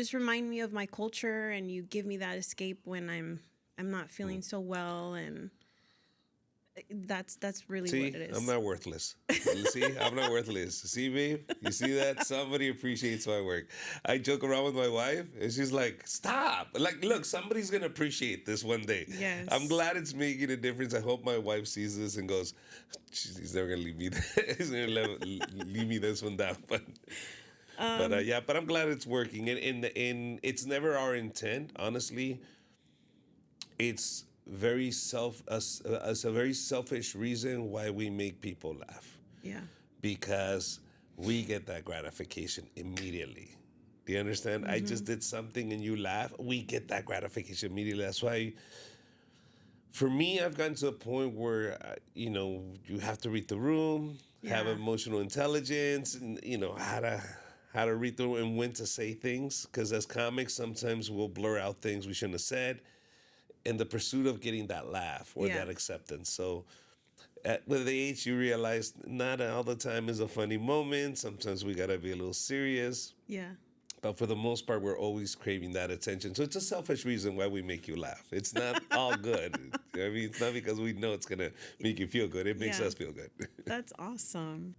just remind me of my culture, and you give me that escape when I'm not feeling so well, and that's really what See, it I'm is. not worthless. See, I'm not worthless. See, babe? You see that? Somebody appreciates my work. I joke around with my wife, and she's like, stop. Like, look, somebody's going to appreciate this one day. I'm Yes. glad it's making a difference. I hope my wife sees this and goes, he's never going to leave me. He's going to leave me this one down. But yeah, but I'm glad it's working. And it's never our intent, honestly. It's very as a very selfish reason why we make people laugh, Yeah. because we get that gratification immediately. Do you understand? I just did something and you laugh, we get that gratification immediately. That's why for me, I've gotten to a point where you have to read the room, have Yeah. emotional intelligence, and how to read through and when to say things, because as comics sometimes we'll blur out things we shouldn't have said in the pursuit of getting that laugh or Yeah. that acceptance. So with age, you realize not all the time is a funny moment. Sometimes we gotta be a little serious. Yeah. But for the most part, we're always craving that attention. So it's a selfish reason why we make you laugh. It's not all good. I mean, it's not because we know it's gonna make you feel good. It makes Yeah. us feel good. That's awesome.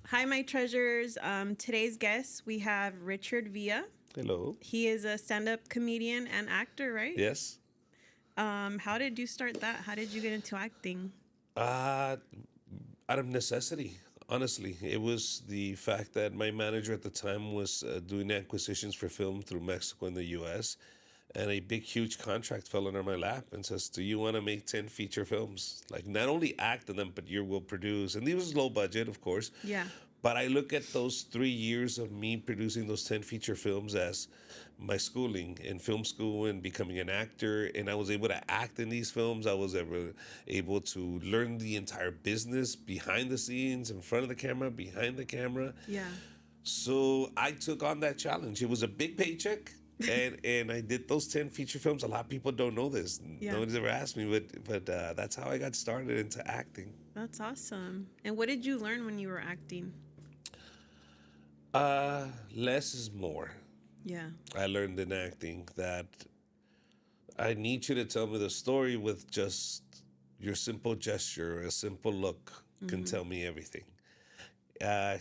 Hi, my treasures. Today's guest, we have Richard Villa. Hello. He is a stand-up comedian and actor, right? Yes. How did you start that? How did you get into acting? Uh, Out of necessity, honestly. It was the fact that my manager at the time was doing acquisitions for film through Mexico and the US. And a big, huge contract fell under my lap and says, do you want to make 10 feature films? Like, not only act in them, but you will produce. And these was low budget, of course. Yeah. But I look at those 3 years of me producing those 10 feature films as my schooling in film school and becoming an actor. And I was able to act in these films. I was able to learn the entire business behind the scenes, in front of the camera, behind the camera. Yeah. So I took on that challenge. It was a big paycheck. And I did those 10 feature films. A lot of people don't know this. Yeah. Nobody's ever asked me, but that's how I got started into acting. That's awesome. And what did you learn when you were acting? Less is more. Yeah. I learned in acting that I need you to tell me the story with just your simple gesture, a simple look can tell me everything.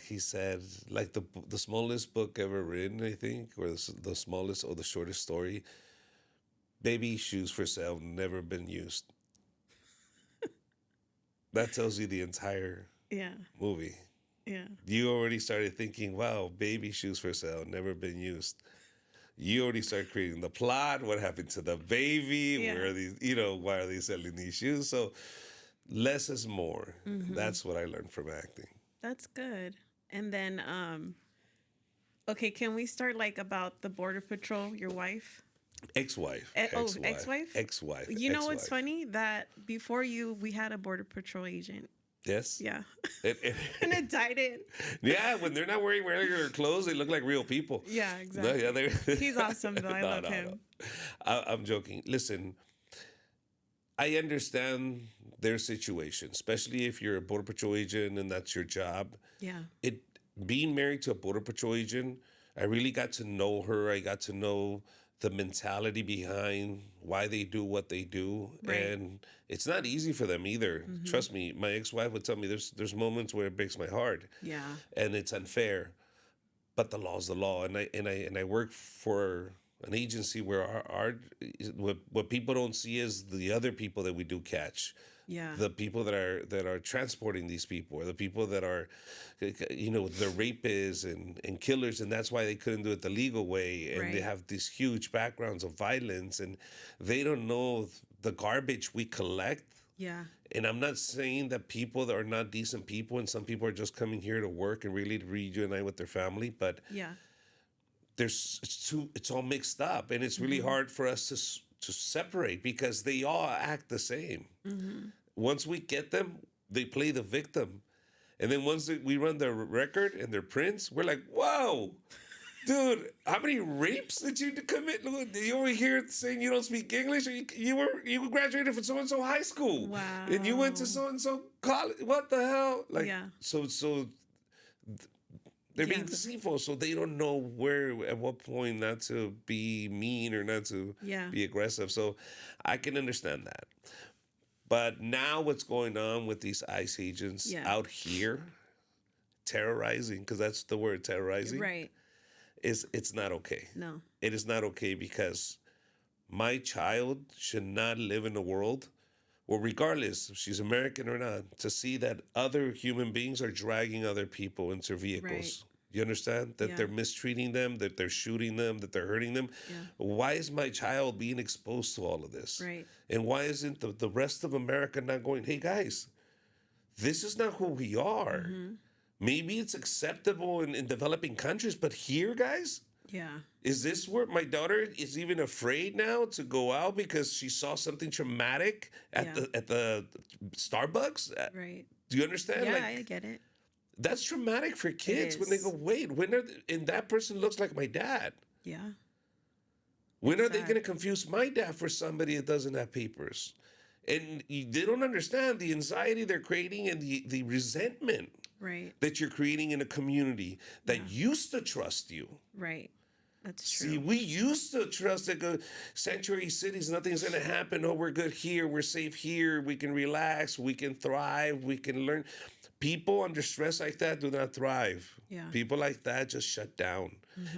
He said, like the smallest book ever written, I think, or the smallest or the shortest story, baby shoes for sale, never been used. That tells you the entire Yeah. movie. Yeah. You already started thinking, wow, baby shoes for sale, never been used. You already start creating the plot. What happened to the baby? Yeah. Where are these, why are they selling these shoes? So less is more. That's what I learned from acting. That's good. And then, okay, can we start like about the Border Patrol, your wife? Ex-wife. Ex-wife? Ex-wife. You know what's Ex-wife. funny? That before you, we had a Border Patrol agent. Yes. Yeah. It- And it died in. yeah, when they're not wearing regular clothes, they look like real people. Yeah, No, exactly. yeah, they're He's awesome, though. I love him. I'm joking. Listen, I understand their situation, especially if you're a Border Patrol agent and that's your job. Yeah. It being married to a Border Patrol agent, I really got to know her. I got to know the mentality behind why they do what they do. Right. And it's not easy for them either. Trust me, my ex-wife would tell me there's moments where it breaks my heart. Yeah. And it's unfair. But the law's the law. And I work for an agency where our what people don't see is the other people that we do catch. Yeah. The people that are transporting these people, or the people that are, the rapists and killers, and that's why they couldn't do it the legal way. And they Right. have these huge backgrounds of violence, and they don't know the garbage we collect. Yeah. And I'm not saying that people that are not decent people, and some people are just coming here to work and really to reunite with their family, but Yeah. it's all mixed up, and it's really hard for us to separate because they all act the same. Once we get them, they play the victim. And then once we run their record and their prints, we're like, whoa, dude, how many rapes did you commit? You over here saying you don't speak English? Or you graduated from so-and-so high school. Wow. And you went to so-and-so college. What the hell? Like, Yeah. so They're Yeah. being deceitful, so they don't know where, at what point, not to be mean or not to Yeah. be aggressive. So I can understand that. But now, what's going on with these ICE agents Yeah. out here terrorizing, because that's the word, terrorizing, Right. is it's not okay. No. It is not okay because my child should not live in a world where, regardless if she's American or not, to see that other human beings are dragging other people into vehicles. You understand? That Yeah. they're mistreating them, that they're shooting them, that they're hurting them. Yeah. Why is my child being exposed to all of this? Right. And why isn't the rest of America not going, hey guys, this is not who we are? Maybe it's acceptable in developing countries, but here, guys, Yeah. is this where my daughter is even afraid now to go out because she saw something traumatic at Yeah. the Starbucks? Right. Do you understand? Yeah, Like, I get it. that's traumatic for kids when they is. go, wait, when are and that person looks like my dad. Yeah. When are they sad. going to confuse my dad for somebody that doesn't have papers? And they don't understand the anxiety they're creating and the resentment Right. that you're creating in a community that used to trust you. Right. That's See, true. we used to trust that sanctuary cities, nothing's going to happen. Oh, we're good here. We're safe here. We can relax. We can thrive. We can learn. People under stress like that do not thrive. Yeah. People like that just shut down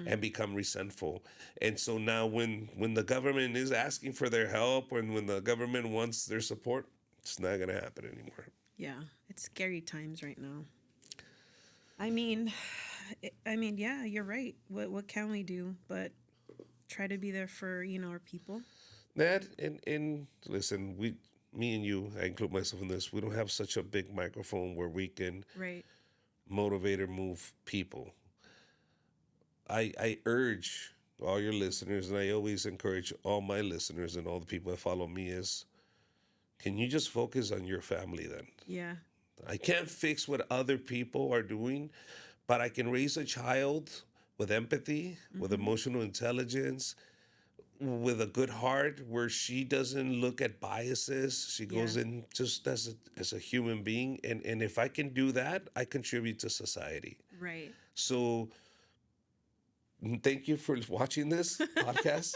and become resentful. And so now when the government is asking for their help and when the government wants their support, it's not going to happen anymore. Yeah. It's scary times right now. I mean, yeah, you're right. What can we do but try to be there for, our people? That and listen, me and you, I include myself in this, we don't have such a big microphone where we can Right. motivate or move people. I urge all your listeners, and I always encourage all my listeners and all the people that follow me is, can you just focus on your family then? Yeah. I can't fix what other people are doing, but I can raise a child with empathy, with emotional intelligence, with a good heart, where she doesn't look at biases. She goes in just as a human being. And if I can do that, I contribute to society. Right. So thank you for watching this podcast,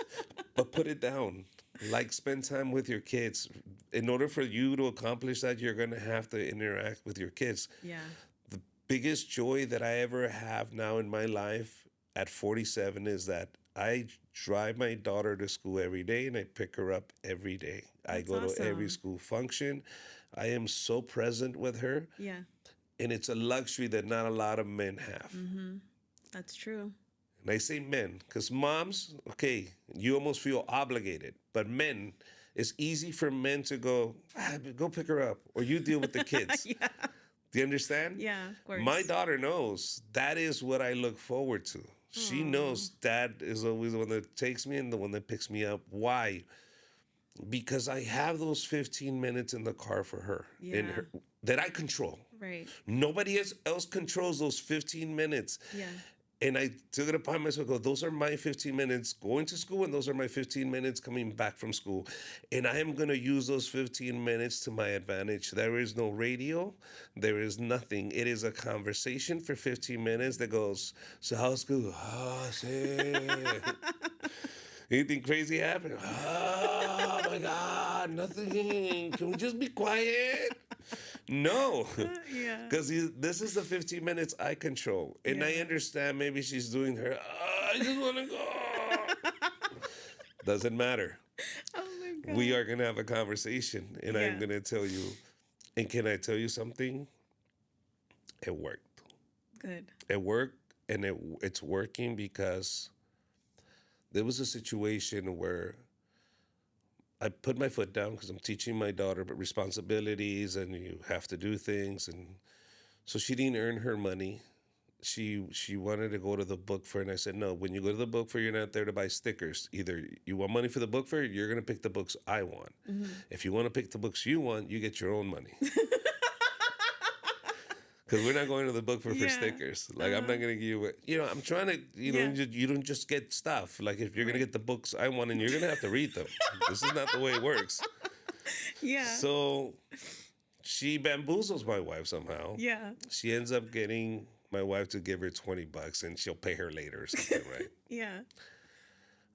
but put it down. Like, spend time with your kids. In order for you to accomplish that, you're going to have to interact with your kids. Yeah. The biggest joy that I ever have now in my life at 47 is that I drive my daughter to school every day and I pick her up every day. I That's go to every awesome. school function. I am so present with her, Yeah. and it's a luxury that not a lot of men have. That's true. And I say men, because moms, okay, you almost feel obligated. But men, it's easy for men to go pick her up, or you deal with the kids. Yeah. Do you understand? Yeah, of course. My daughter knows that is what I look forward to. She knows dad is always the one that takes me and the one that picks me up. Why? Because I have those 15 minutes in the car for her, in Yeah. her that I control. Right. Nobody else controls those 15 minutes. Yeah. And I took it upon myself to go, those are my 15 minutes going to school, and those are my 15 minutes coming back from school. And I am going to use those 15 minutes to my advantage. There is no radio. There is nothing. It is a conversation for 15 minutes that goes, so how's school? Oh, shit. Anything crazy happen? Oh, my God, nothing. Can we just be quiet? No. Yeah. Because this is the 15 minutes I control. And I Yeah. understand maybe she's doing her, I just want to go. Doesn't matter. Oh my God. We are going to have a conversation. And I'm Yeah. going to tell you. And can I tell you something? It worked. Good. It worked. And it's working because there was a situation where I put my foot down because I'm teaching my daughter about responsibilities and you have to do things. And so she didn't earn her money. She wanted to go to the book fair. And I said, no, when you go to the book fair, you're not there to buy stickers. Either you want money for the book fair, you're going to pick the books I want. If you want to pick the books you want, you get your own money. Because we're not going to the book fair for Yeah. stickers. Like, I'm not going to give you, I'm trying to, Yeah. you don't just get stuff. Like, if you're going to get the books I want, and you're going to have to read them. This is not the way it works. Yeah. So she bamboozles my wife somehow. Yeah. She ends up getting my wife to give her $20 and she'll pay her later or something, right? Yeah.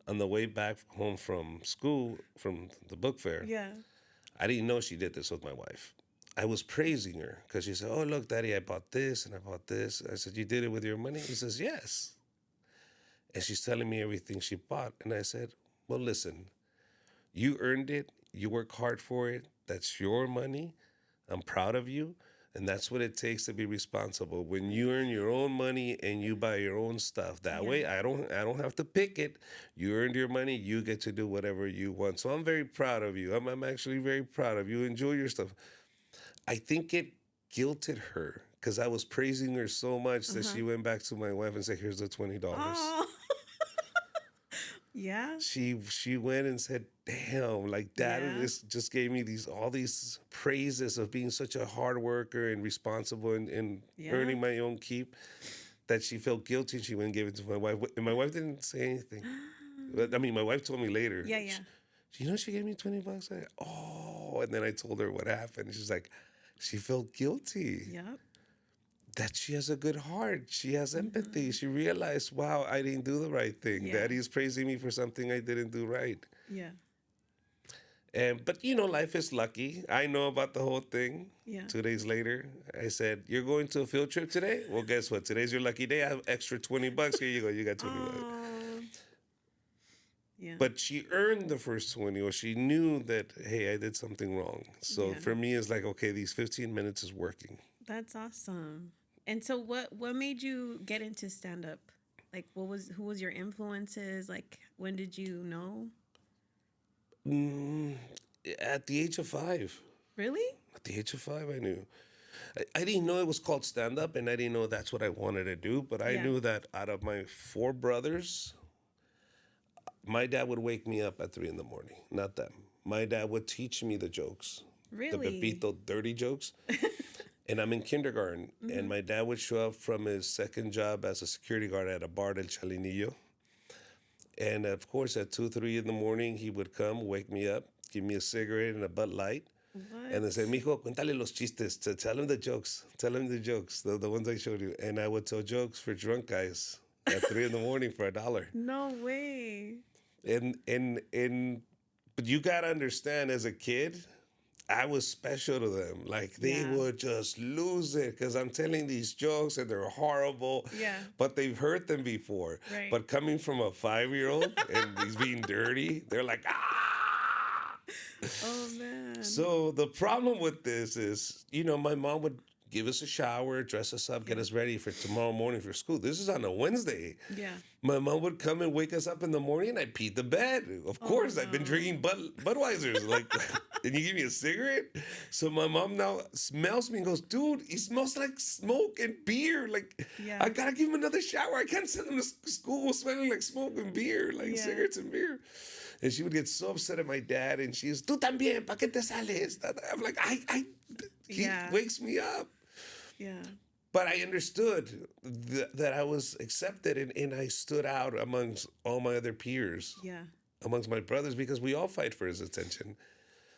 On the way back home from school, from the book fair, Yeah. I didn't know she did this with my wife. I was praising her because she said, "Oh, look, Daddy, I bought this and I bought this." I said, "You did it with your money?" He says, "Yes." And she's telling me everything she bought. And I said, "Well, listen, you earned it. You work hard for it. That's your money. I'm proud of you. And that's what it takes to be responsible. When you earn your own money and you buy your own stuff, that Yeah. way I don't have to pick it. You earned your money, you get to do whatever you want. So I'm very proud of you. I'm actually very proud of you. Enjoy your stuff." I think it guilted her because I was praising her so much that she went back to my wife and said, "Here's the $20." Oh. Yeah. She went and said, "Damn, like Dad Yeah. just gave me all these praises of being such a hard worker and responsible and Yeah. earning my own keep," that she felt guilty and she went and gave it to my wife. And my wife didn't say anything. But, I mean, my wife told me later. Yeah, yeah. She gave me $20. And then I told her what happened. She's like, she felt guilty. Yep. That she has a good heart. She has empathy. She realized, wow, I didn't do the right thing. Yeah. Daddy's praising me for something I didn't do right. Yeah. But life is lucky. I know about the whole thing. Yeah. 2 days later, I said, "You're going to a field trip today? Well, guess what? Today's your lucky day. I have extra $20. Here you go. You got $20." Oh. Yeah. But she earned the first 20, or she knew that, hey, I did something wrong. So Yeah. for me, it's like, okay, these 15 minutes is working. That's awesome. And so what made you get into stand up? Like who was your influences? Like when did you know? At the age of 5. Really? At the age of 5, I knew. I didn't know it was called stand up, and I didn't know that's what I wanted to do. But I Yeah. knew that out of my 4 brothers, my dad would wake me up at 3 in the morning, not them. My dad would teach me the jokes, Really? the Pepito dirty jokes. And I'm in kindergarten, and my dad would show up from his second job as a security guard at a bar del Chalinillo. And of course, at 2, 3 in the morning, he would come, wake me up, give me a cigarette and a Bud Light, What? and then say, "Mijo, cuéntale los chistes. Tell him the jokes. Tell him the jokes, the ones I showed you." And I would tell jokes for drunk guys at 3 in the morning for $1. No way. But you gotta understand, as a kid, I was special to them. Like they Yeah. would just lose it because I'm telling these jokes and they're horrible. Yeah. But they've heard them before. Right. But coming from a 5-year-old and he's being dirty, they're like, ah. Oh man. So the problem with this is, my mom would give us a shower, dress us up, get us ready for tomorrow morning for school. This is on a Wednesday. Yeah. My mom would come and wake us up in the morning. I peed the bed. Of course, I've been drinking Budweisers. Like, and you give me a cigarette. So my mom now smells me and goes, "Dude, he smells like smoke and beer. Like, Yeah. I gotta give him another shower. I can't send him to school smelling like smoke and beer, like Yeah. cigarettes and beer." And she would get so upset at my dad, and she's, "Tú también, ¿pa qué te sales?" I'm like, he Yeah. wakes me up. Yeah. But I understood that I was accepted and I stood out amongst all my other peers, Yeah. amongst my brothers, because we all fight for his attention.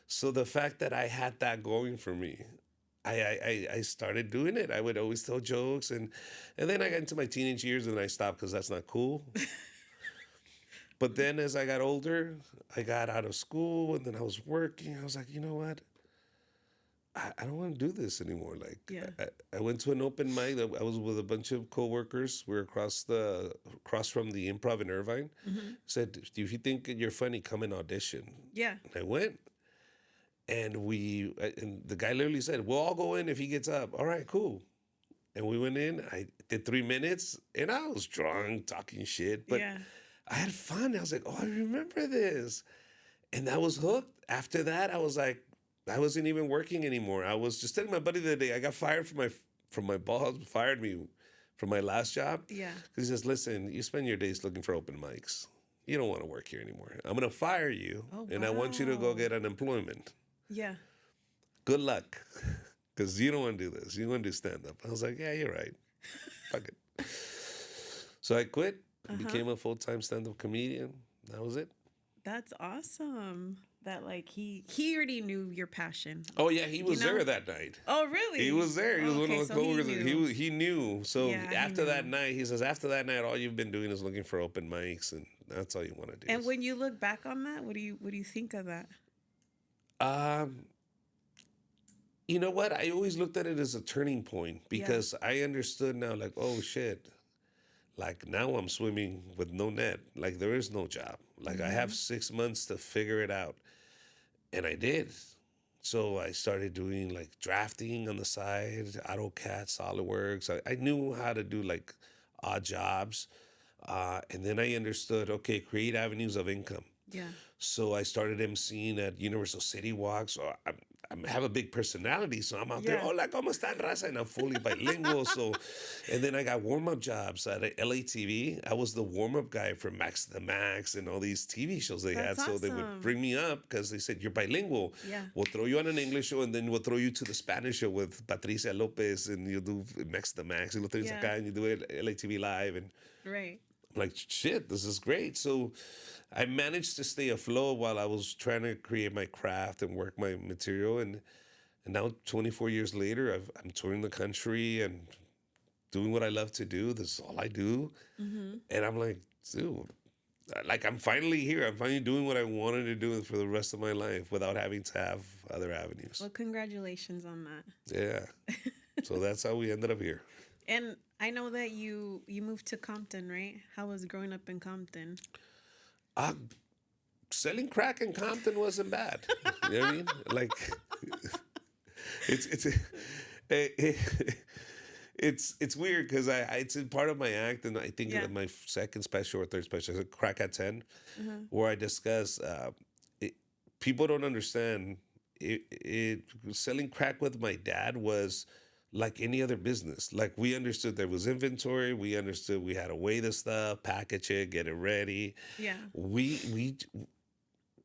So the fact that I had that going for me, I started doing it. I would always tell jokes. And then I got into my teenage years and I stopped because that's not cool. But then as I got older, I got out of school and then I was working. I was like, you know what? I don't want to do this anymore. Like, Yeah. I went to an open mic. I was with a bunch of coworkers. We were across from the Improv in Irvine. Said, "If you think you're funny, come and audition." Yeah. And I went, and and the guy literally said, "We'll all go in if he gets up." All right, cool. And we went in. I did 3 minutes, and I was drunk, talking shit, but Yeah. I had fun. I was like, "Oh, I remember this," and that was hooked. After that, I was like, I wasn't even working anymore. I was just telling my buddy the other day, I got fired from my boss, fired me from my last job. Yeah. Because he says, "Listen, you spend your days looking for open mics. You don't want to work here anymore. I'm going to fire you, Oh, and I want you to go wow. get unemployment. Yeah. Good luck, because you don't want to do this. You want to do stand-up." I was like, "Yeah, you're right. Fuck it." So I quit, became a full-time stand-up comedian. That was it. That's awesome. That like he already knew your passion. Oh yeah, he You was know? there that night. Oh He really? was there. He was Oh, one of okay, the so he coworkers. knew. He knew. So Yeah, he after that knew. night, he says, after that night, all you've been doing is looking for open mics, and that's all you want to do. And when you look back on that, what do you think of that? Um, you know what? I always looked at it as a turning point Yeah. because I understood now, like, oh shit, like now I'm swimming with no net. Like there is no job. Like I have Mm-hmm. 6 months to figure it out, and I did. So I started doing like drafting on the side, AutoCAD, SolidWorks. I knew how to do like odd jobs. And then I understood, okay, create avenues of income. Yeah. So I started emceeing at Universal City Walks. Or I have a big personality, so I'm out there. Yeah. Hola, ¿cómo están, raza? And I'm fully bilingual. So, and then I got warm up jobs at LATV. I was the warm up guy for Max the Max and all these TV shows they had. That's So they would awesome. bring me up because they said, you're bilingual. Yeah. We'll throw you on an English show and then we'll throw you to the Spanish show with Patricia Lopez and you do Max the Max. Y lo traes Yeah. acá and you do it LATV live. And Right. I'm like, shit, this is great. So I managed to stay afloat while I was trying to create my craft and work my material. And now, 24 years later, I'm touring the country and doing what I love to do. This is all I do. Mm-hmm. And I'm like, dude, like I'm finally here. I'm finally doing what I wanted to do for the rest of my life without having to have other avenues. Well, congratulations on that. Yeah. So that's how we ended up here. And I know that you moved to Compton, right? How was growing up in Compton? Uh, Selling crack in Compton wasn't bad. You know what I mean? Like, it's it's weird because it's a part of my act, and I think Yeah. of my second special or third special, Crack at 10, Uh-huh. where I discuss it, people don't understand selling crack with my dad was like any other business. Like we understood there was inventory, we understood we had to weigh the stuff, package it, get it ready. Yeah. We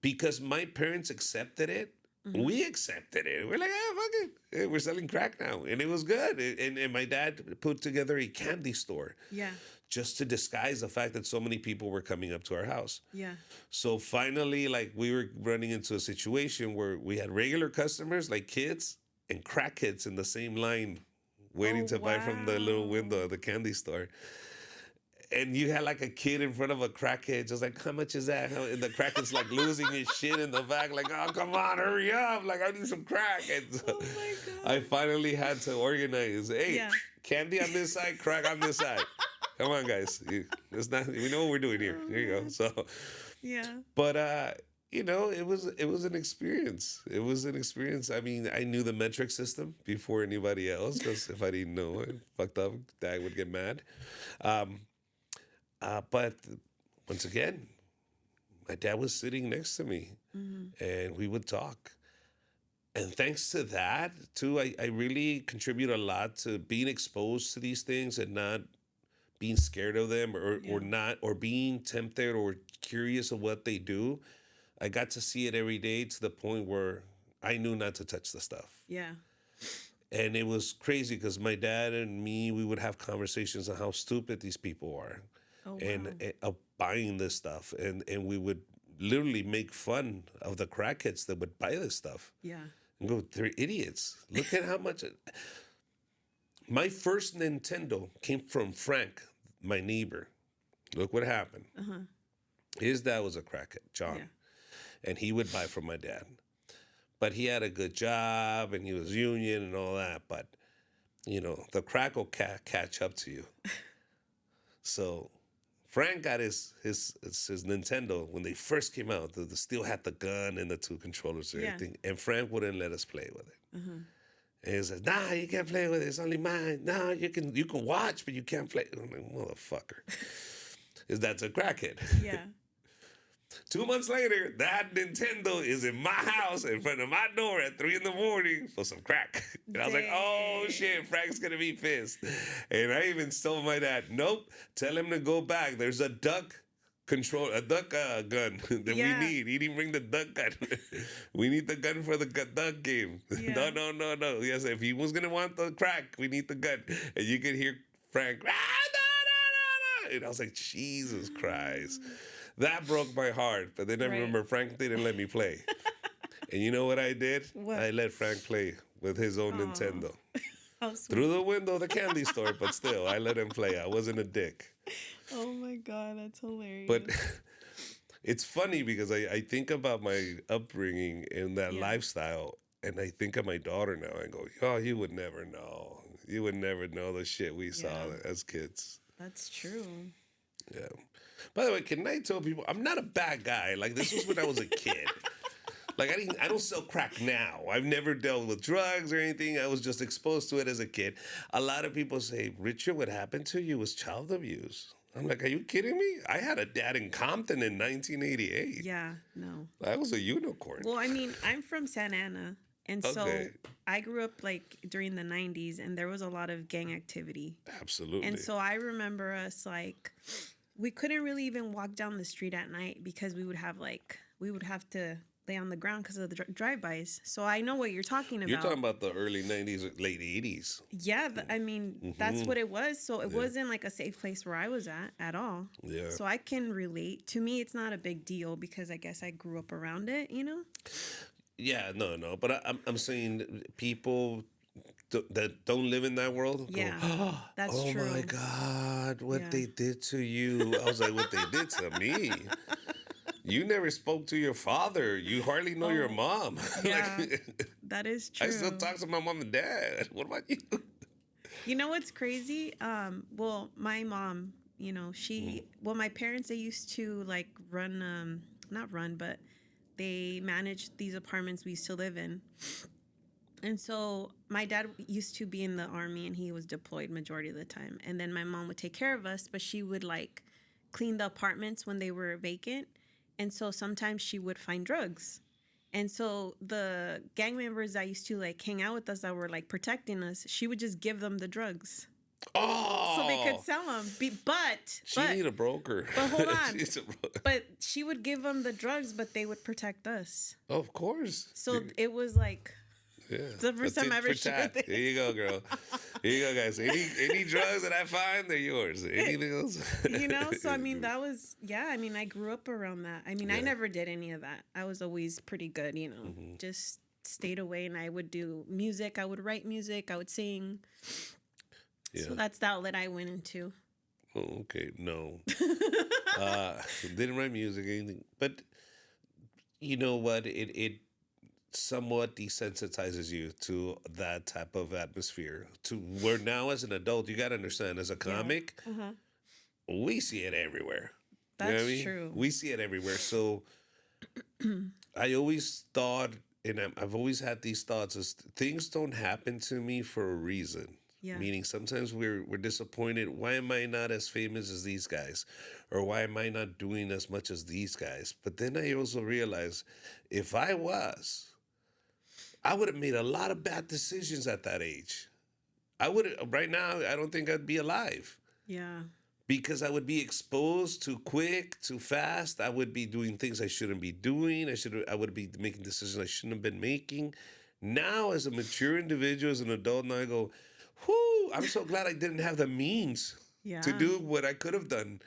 because my parents accepted it. Mm-hmm. We accepted it. We're like, ah, fuck it. We're selling crack now. And it was good. And my dad put together a candy store Yeah. just to disguise the fact that so many people were coming up to our house. Yeah. So finally, like we were running into a situation where we had regular customers, like kids, and crack kids in the same line waiting Oh, to buy from the little wow. window of the candy store. And you had like a kid in front of a crackhead, just like, how much is that? And the crackhead's like losing his shit in the back, like, oh, come on, hurry up. Like, I need some crack. And so Oh my God. I finally had to organize, hey, Yeah. candy on this side, crack on this side. Come on, guys. It's not, we know what we're doing here. Here you go. So, Yeah. but, you know, it was an experience. It was an experience. I mean, I knew the metric system before anybody else, because if I didn't know it, fucked up, Dad would get mad. But once again, my dad was sitting next to me and we would talk. And thanks to that, too, I really contribute a lot to being exposed to these things and not being scared of them or being tempted or curious of what they do. I got to see it every day to the point where I knew not to touch the stuff. Yeah. And it was crazy because my dad and me, we would have conversations on how stupid these people are. Oh, wow. And of buying this stuff, and we would literally make fun of the crackheads that would buy this stuff Yeah. and go, they're idiots. Look at how much. My first Nintendo came from Frank, my neighbor. Look what happened. Uh-huh. His dad was a crackhead, John, Yeah. and he would buy from my dad. But he had a good job and he was union and all that. But you know, the crack will catch up to you. So Frank got his Nintendo when they first came out. They still had the gun and the two controllers and Yeah. everything. And Frank wouldn't let us play with it. Uh-huh. And he says, "Nah, you can't play with it. It's only mine. Nah, you can watch, but you can't play." I'm like, motherfucker. That's a crackhead. Yeah. 2 months later, that Nintendo is in my house in front of my door at 3 a.m. for some crack. And I was like, oh Dang. shit, Frank's gonna be pissed. And I even told my dad, nope, tell him to go back. There's a duck gun that Yeah. we need. He didn't bring the duck gun. We need the gun for the duck game. Yeah. No. Yes, if he was gonna want the crack, we need the gun. And you could hear Frank, no. And I was like, Jesus Christ. That broke my heart. But then I Right. remember Frank didn't let me play. And you know what I did? What? I let Frank play with his own Oh, Nintendo. how Through sweet. the window of the candy store, but still, I let him play. I wasn't a dick. Oh my God, that's But hilarious. it's funny because I think about my upbringing and that Yeah, lifestyle, and I think of my daughter now and go, oh, you would never know. You would never know the shit we saw yeah, as kids. that's true. Yeah. By the way, can I tell people I'm not a bad guy? Like this was when I was a kid. Like I don't sell crack now. I've never dealt with drugs or anything. I was just exposed to it as a kid. A lot of people say, Richard, what happened to you was child abuse. I'm like, are you kidding me? I had a dad in Compton in 1988. Yeah, no. I was a unicorn. Well, I mean, I'm from Santa Ana, and Okay, so I grew up like during the 90s, and there was a lot of gang activity. And absolutely. so I remember us like, we couldn't really even walk down the street at night because we would have to lay on the ground because of the drive-bys. So I know what you're talking You're talking about. about the early 90s, late 80s. Yeah, I mean, that's what it was. So it Yeah. wasn't like a safe place where I was at all. Yeah. So I can relate. To me, it's not a big deal because I guess I grew up around it, you know? Yeah, no. But I'm saying people that don't live in that world go, Yeah, that's oh my true. God, what Yeah. they did to you. I was like, what they did to me? You never spoke to your father. You hardly know your Oh, mom. yeah, Like, that is I still true. talk to my mom and dad. What about you? You know what's crazy? Well, my mom, well, my parents, they used to like run, not run, but they managed these apartments we used to live in. And so my dad used to be in the army and he was deployed majority of the time. And then my mom would take care of us, but she would like clean the apartments when they were vacant. And so sometimes she would find drugs. And so the gang members that used to like hang out with us that were like protecting us, she would just give them the drugs so they could Oh, sell them. she need a broker. But hold on. She's a But she would give them the drugs, but they would protect us. of course. So it was like Yeah. the first A time tit I ever for shared tat. this. Here you go, girl. Here you go, guys. Any drugs that I find, they're yours. Anything else? So I mean that was, yeah, I mean I grew up around that. I mean I Yeah. never did any of that. I was always pretty good, just stayed away, and I would do music, I would write music, I would sing. So Yeah. that's the outlet I went into. Oh, okay. No. Didn't write music, anything. But you know what? It somewhat desensitizes you to that type of atmosphere. To where now, as an adult, you got to understand, as a Yeah. comic, Uh-huh. we see it everywhere. You know what I That's mean? true. We see it everywhere. So I always thought, and I've always had these thoughts: is things don't happen to me for a reason. Yeah. Meaning, sometimes we're disappointed. Why am I not as famous as these guys, or why am I not doing as much as these guys? But then I also realize, if I was, I would have made a lot of bad decisions at that age. I would right now. I don't think I'd be alive Yeah. because I would be exposed too quick, too fast. I would be doing things I shouldn't be doing. I would be making decisions I shouldn't have been making. Now, as a mature individual, as an adult, now I go, whoo, I'm so glad I didn't have the means Yeah. to do what I could have done,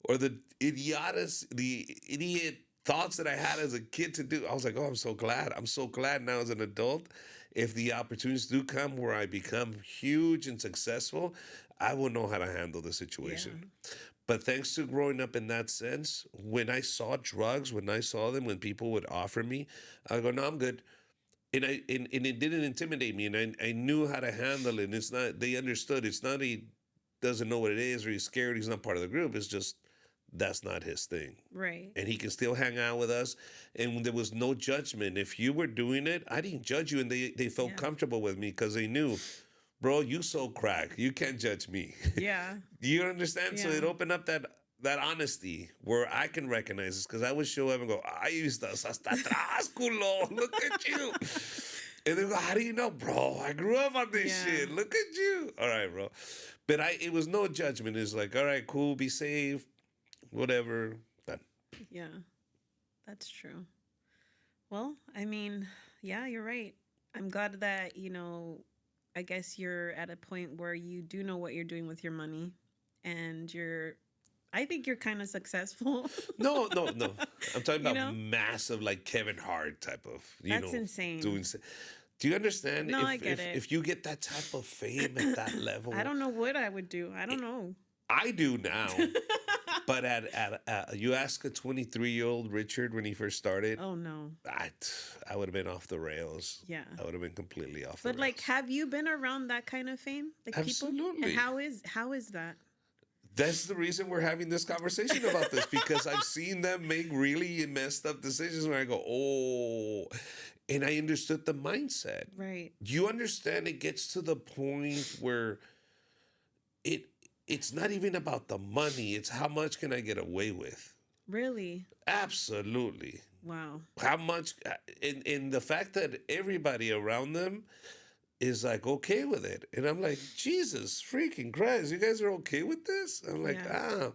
or the idiot thoughts that I had as a kid to do. I was like, oh, I'm so glad. I'm so glad now as an adult. If the opportunities do come where I become huge and successful, I will know how to handle the situation. But thanks to growing up in that sense, when I saw drugs, when I saw them, when people would offer me, I go, no, I'm good. And it didn't intimidate me, and I knew how to handle it. And it's not, they understood. It's not he doesn't know what it is, or he's scared, he's not part of the group. It's just that's not his thing. Right. And he can still hang out with us. And there was no judgment. If you were doing it, I didn't judge you, and they felt Yeah. comfortable with me because they knew, bro, you sold crack. You can't judge me. Yeah. You understand? So Yeah. it opened up that honesty where I can recognize this, because I would show up and go, ay, estás hasta atrás, culo. Look at you. And they go, how do you know, bro? I grew up on this Yeah. shit. Look at you. All right, bro. But it was no judgment. It's like, all right, cool, be safe, whatever. Done. Yeah. That's true. Well, I mean, yeah, you're right. I'm glad that, I guess you're at a point where you do know what you're doing with your money, and I think you're kind of successful. No, no, no. I'm talking You about know? massive, like Kevin Hart type of, That's insane. doing. Do you understand? No, I get it. If you get that type of fame at that I level, don't know what I would do. I don't know. I do now. But you ask a 23-year-old Richard when he first started, Oh no. I I would have been off the rails. Yeah. I would have been completely off the But like, rails. have you been around that kind of fame? Like people? And Absolutely. how is that? That's the reason we're having this conversation about this, because I've seen them make really messed up decisions where I go, oh, and I understood the mindset. Right. You understand it gets to the point where it's not even about the money, it's how much can I get away with. Really? Absolutely. Wow. How much, in the fact that everybody around them is like okay with it. And I'm like, Jesus freaking Christ, you guys are okay with this? I'm like, Yeah.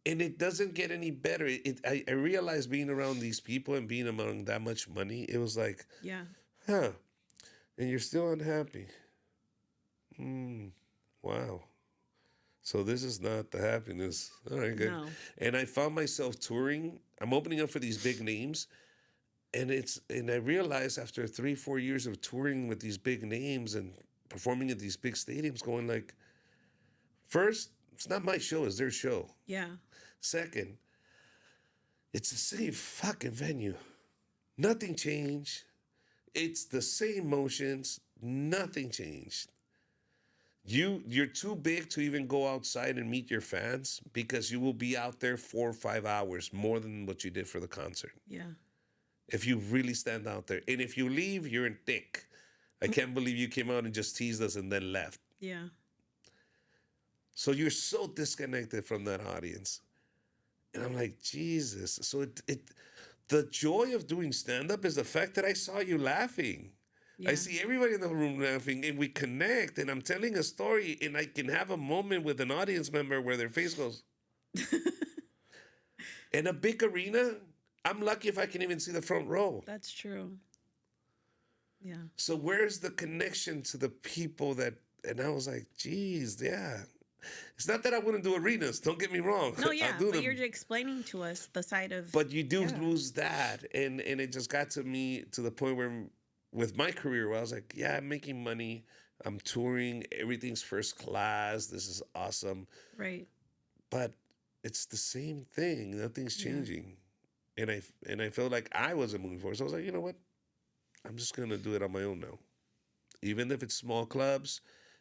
And it doesn't get any better. I realized being around these people and being among that much money, it was like, Yeah. huh, and you're still unhappy. Wow. So this is not the happiness. All right, good. No. And I found myself touring. I'm opening up for these big names. And I realized after 3-4 years of touring with these big names and performing at these big stadiums, going like, first, it's not my show, it's their show. Yeah. Second, it's the same fucking venue. Nothing changed. It's the same motions. Nothing changed. You're too big to even go outside and meet your fans because you will be out there 4 or 5 hours more than what you did for the concert. Yeah. If you really stand out there. And if you leave, you're in thick. I can't believe you came out and just teased us and then left. Yeah. So you're so disconnected from that audience. And I'm like, Jesus. So the joy of doing stand-up is the fact that I saw you laughing. Yeah. I see everybody in the room laughing and we connect and I'm telling a story and I can have a moment with an audience member where their face goes. In a big arena, I'm lucky if I can even see the front row. That's true. Yeah. So where's the connection to the people that, and I was like, geez, yeah. It's not that I wouldn't do arenas, don't get me wrong. No, yeah. I'll do But them. you're just explaining to us the side of. But you do Yeah. lose that. And it just got to me to the point where with my career where I was like, yeah, I'm making money. I'm touring. Everything's first class. This is awesome. Right. But it's the same thing. Nothing's Yeah. changing. And I felt like I wasn't moving forward. So I was like, you know what? I'm just going to do it on my own now. Even if it's small clubs,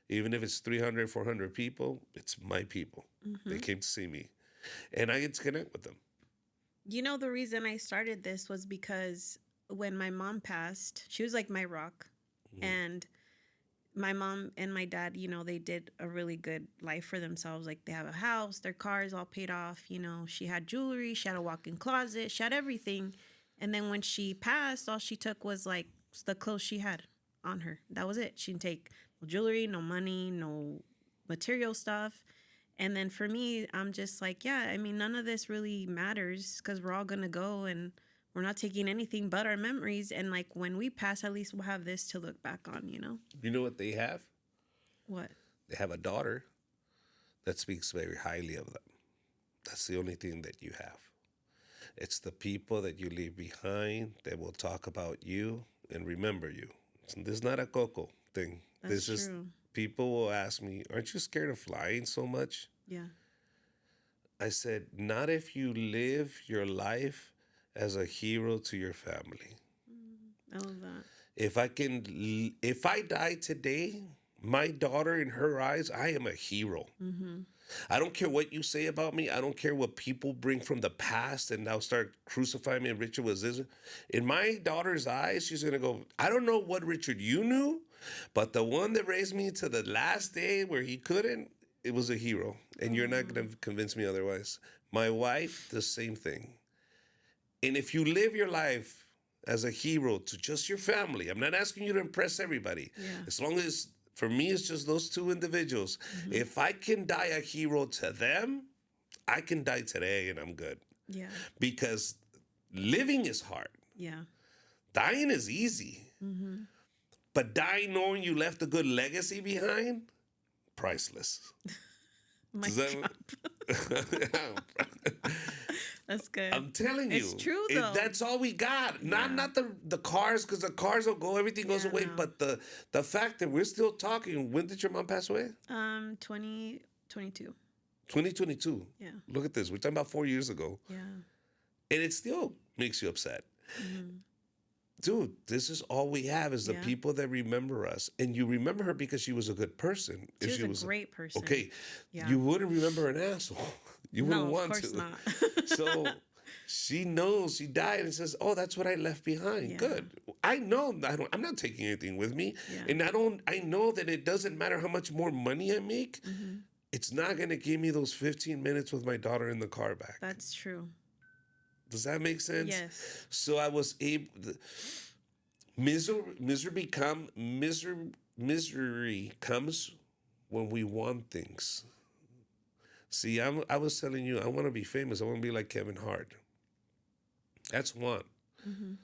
even if it's 300, 400 people, it's my people. They came to see me. And I get to connect with them. You know, the reason I started this was because when my mom passed, she was like my rock. And my mom and my dad, you know, they did a really good life for themselves. Like they have a house, their car is all paid off. You know, she had jewelry, she had a walk-in closet, she had everything. And then when she passed, all she took was like the clothes she had on her. That was it. She didn't take no jewelry, no money, no material stuff. And then for me, I'm just like, yeah, I mean, none of this really matters because we're all going to go and we're not taking anything but our memories. And like when we pass, at least we'll have this to look back on, you know? You know what they have? What? They have a daughter that speaks very highly of them. That's the only thing that you have. It's the people that you leave behind that will talk about you and remember you. This is not a Coco thing. That's This is true. people will ask me, aren't you scared of flying so much? Yeah. I said, not if you live your life as a hero to your family. I love that. If I die today, my daughter in her eyes, I am a hero. I don't care what you say about me. I don't care what people bring from the past and now start crucifying me. Richard was this. In my daughter's eyes, she's going to go, I don't know what Richard you knew, but the one that raised me to the last day where he couldn't, it was a hero. And you're not going to convince me otherwise. My wife, the same thing. And if you live your life as a hero to just your family, I'm not asking you to impress everybody. Yeah. As long as, for me, it's just those two individuals. If I can die a hero to them, I can die today and I'm good. Yeah. Because living is hard. Yeah. Dying is easy. But dying knowing you left a good legacy behind, priceless. My Does that- job. That's good. I'm telling It's you, true though. that's all we got. Not Yeah. not the cars, because the cars will go, everything goes Yeah, away. no. But the fact that we're still talking. When did your mom pass away? 2022. 2022. Yeah. Look at this. We're talking about 4 years ago, Yeah. and it still makes you upset. Mm-hmm. Dude, this is all we have is the Yeah. people that remember us. And you remember her because she was a good person. She If was a great person. okay, Yeah. you wouldn't remember an asshole. You wouldn't No, of want course to. not. So she knows she died and says, "Oh, that's what I left behind." Yeah. Good. I know I'm not taking anything with me. Yeah. And I know that it doesn't matter how much more money I make. Mm-hmm. It's not going to give me those 15 minutes with my daughter in the car back. That's true. Does that make sense? Yes. So I was able. Misery comes when we want things. See, I was telling you, I want to be famous. I want to be like Kevin Hart. That's one. Mm-hmm.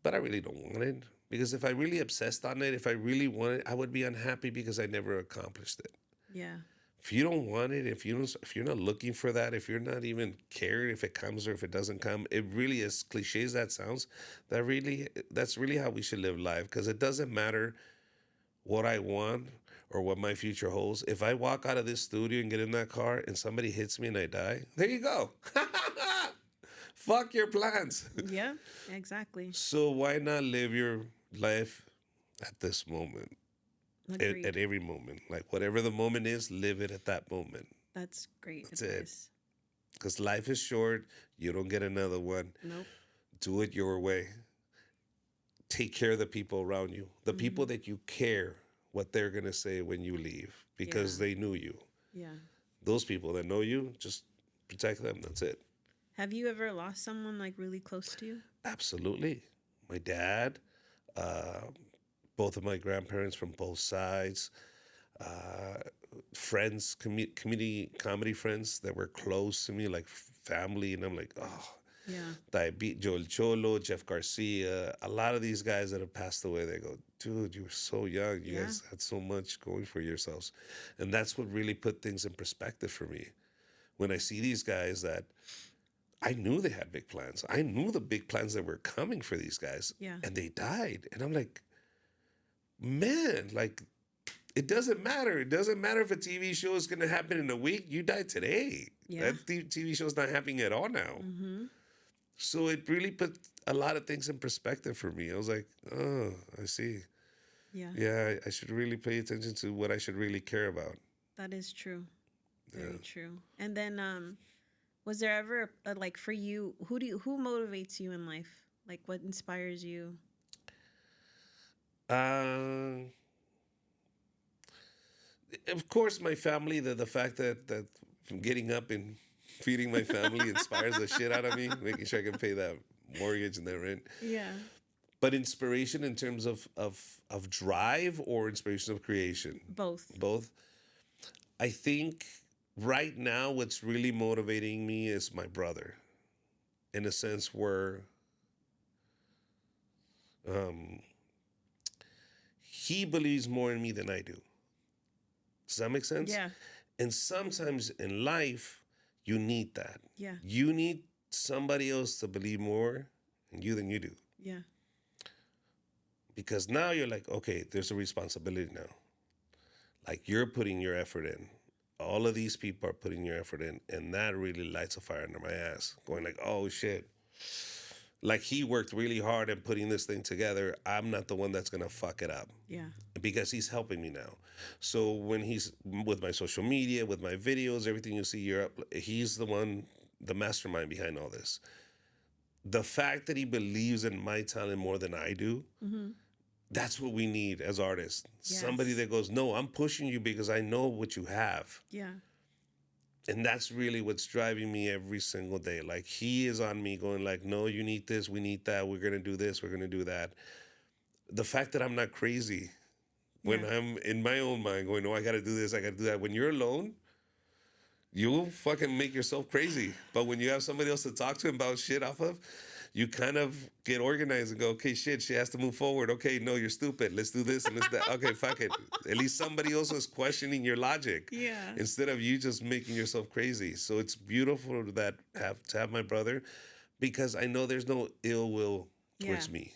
But I really don't want it. Because if I really obsessed on it, if I really want it, I would be unhappy because I never accomplished it. Yeah. If you don't want it, if you're not looking for that, if you're not even cared if it comes or if it doesn't come, it really, as cliche as that sounds, that's really how we should live life. Because it doesn't matter what I want or what my future holds. If I walk out of this studio and get in that car and somebody hits me and I die, there you go. Fuck your plans. Yeah, exactly. So why not live your life at this moment? Agreed. At every moment. Like whatever the moment is, live it at that moment. That's great That's advice. Because life is short. You don't get another one. Nope. Do it your way. Take care of the people around you. The people that you care what they're going to say when you leave because they knew you. Yeah. Those people that know you, just protect them. That's it. Have you ever lost someone like really close to you? Absolutely. My dad, both of my grandparents from both sides, friends, comedy friends that were close to me, like family. And I'm like, oh, Yeah. Joel Cholo, Jeff Garcia, a lot of these guys that have passed away, they go, dude, you were so young. You guys had so much going for yourselves. And that's what really put things in perspective for me. When I see these guys that I knew they had big plans. I knew the big plans that were coming for these guys. Yeah. And they died. And I'm like, man, like, it doesn't matter. It doesn't matter if a TV show is going to happen in a week. You died today. Yeah. That TV show is not happening at all now. Mm-hmm. So it really put a lot of things in perspective for me. I was like, oh, I see. Yeah. Yeah, I should really pay attention to what I should really care about. That is true. Very true. And then, was there ever like for you, who motivates you in life? Like what inspires you? Of course, my family. The fact that getting up and feeding my family inspires the shit out of me, making sure I can pay that mortgage and that rent. Yeah. But inspiration in terms of drive or inspiration of creation? Both. Both. I think right now what's really motivating me is my brother, in a sense where he believes more in me than I do. Does that make sense? Yeah. And sometimes in life, you need that. Yeah. You need somebody else to believe more in you than you do. Yeah. Because now you're like, okay, there's a responsibility now. Like you're putting your effort in. All of these people are putting your effort in. And that really lights a fire under my ass. Going like, oh shit. Like he worked really hard at putting this thing together. I'm not the one that's going to fuck it up. Yeah. Because he's helping me now. So when he's with my social media, with my videos, everything you see, he's the one, the mastermind behind all this. The fact that he believes in my talent more than I do, that's what we need as artists. Yes. Somebody that goes, no, I'm pushing you because I know what you have. Yeah. And that's really what's driving me every single day. Like he is on me going like, no, you need this, we need that, we're going to do this, we're going to do that. The fact that I'm not crazy when I'm in my own mind going, no, I got to do this, I got to do that. When you're alone, you'll fucking make yourself crazy. But when you have somebody else to talk to about shit off of, you kind of get organized and go, okay, shit, she has to move forward. Okay, no, you're stupid. Let's do this and let's that. Okay, fuck it. At least somebody else is questioning your logic. Yeah. Instead of you just making yourself crazy. So it's beautiful that have my brother, because I know there's no ill will towards me.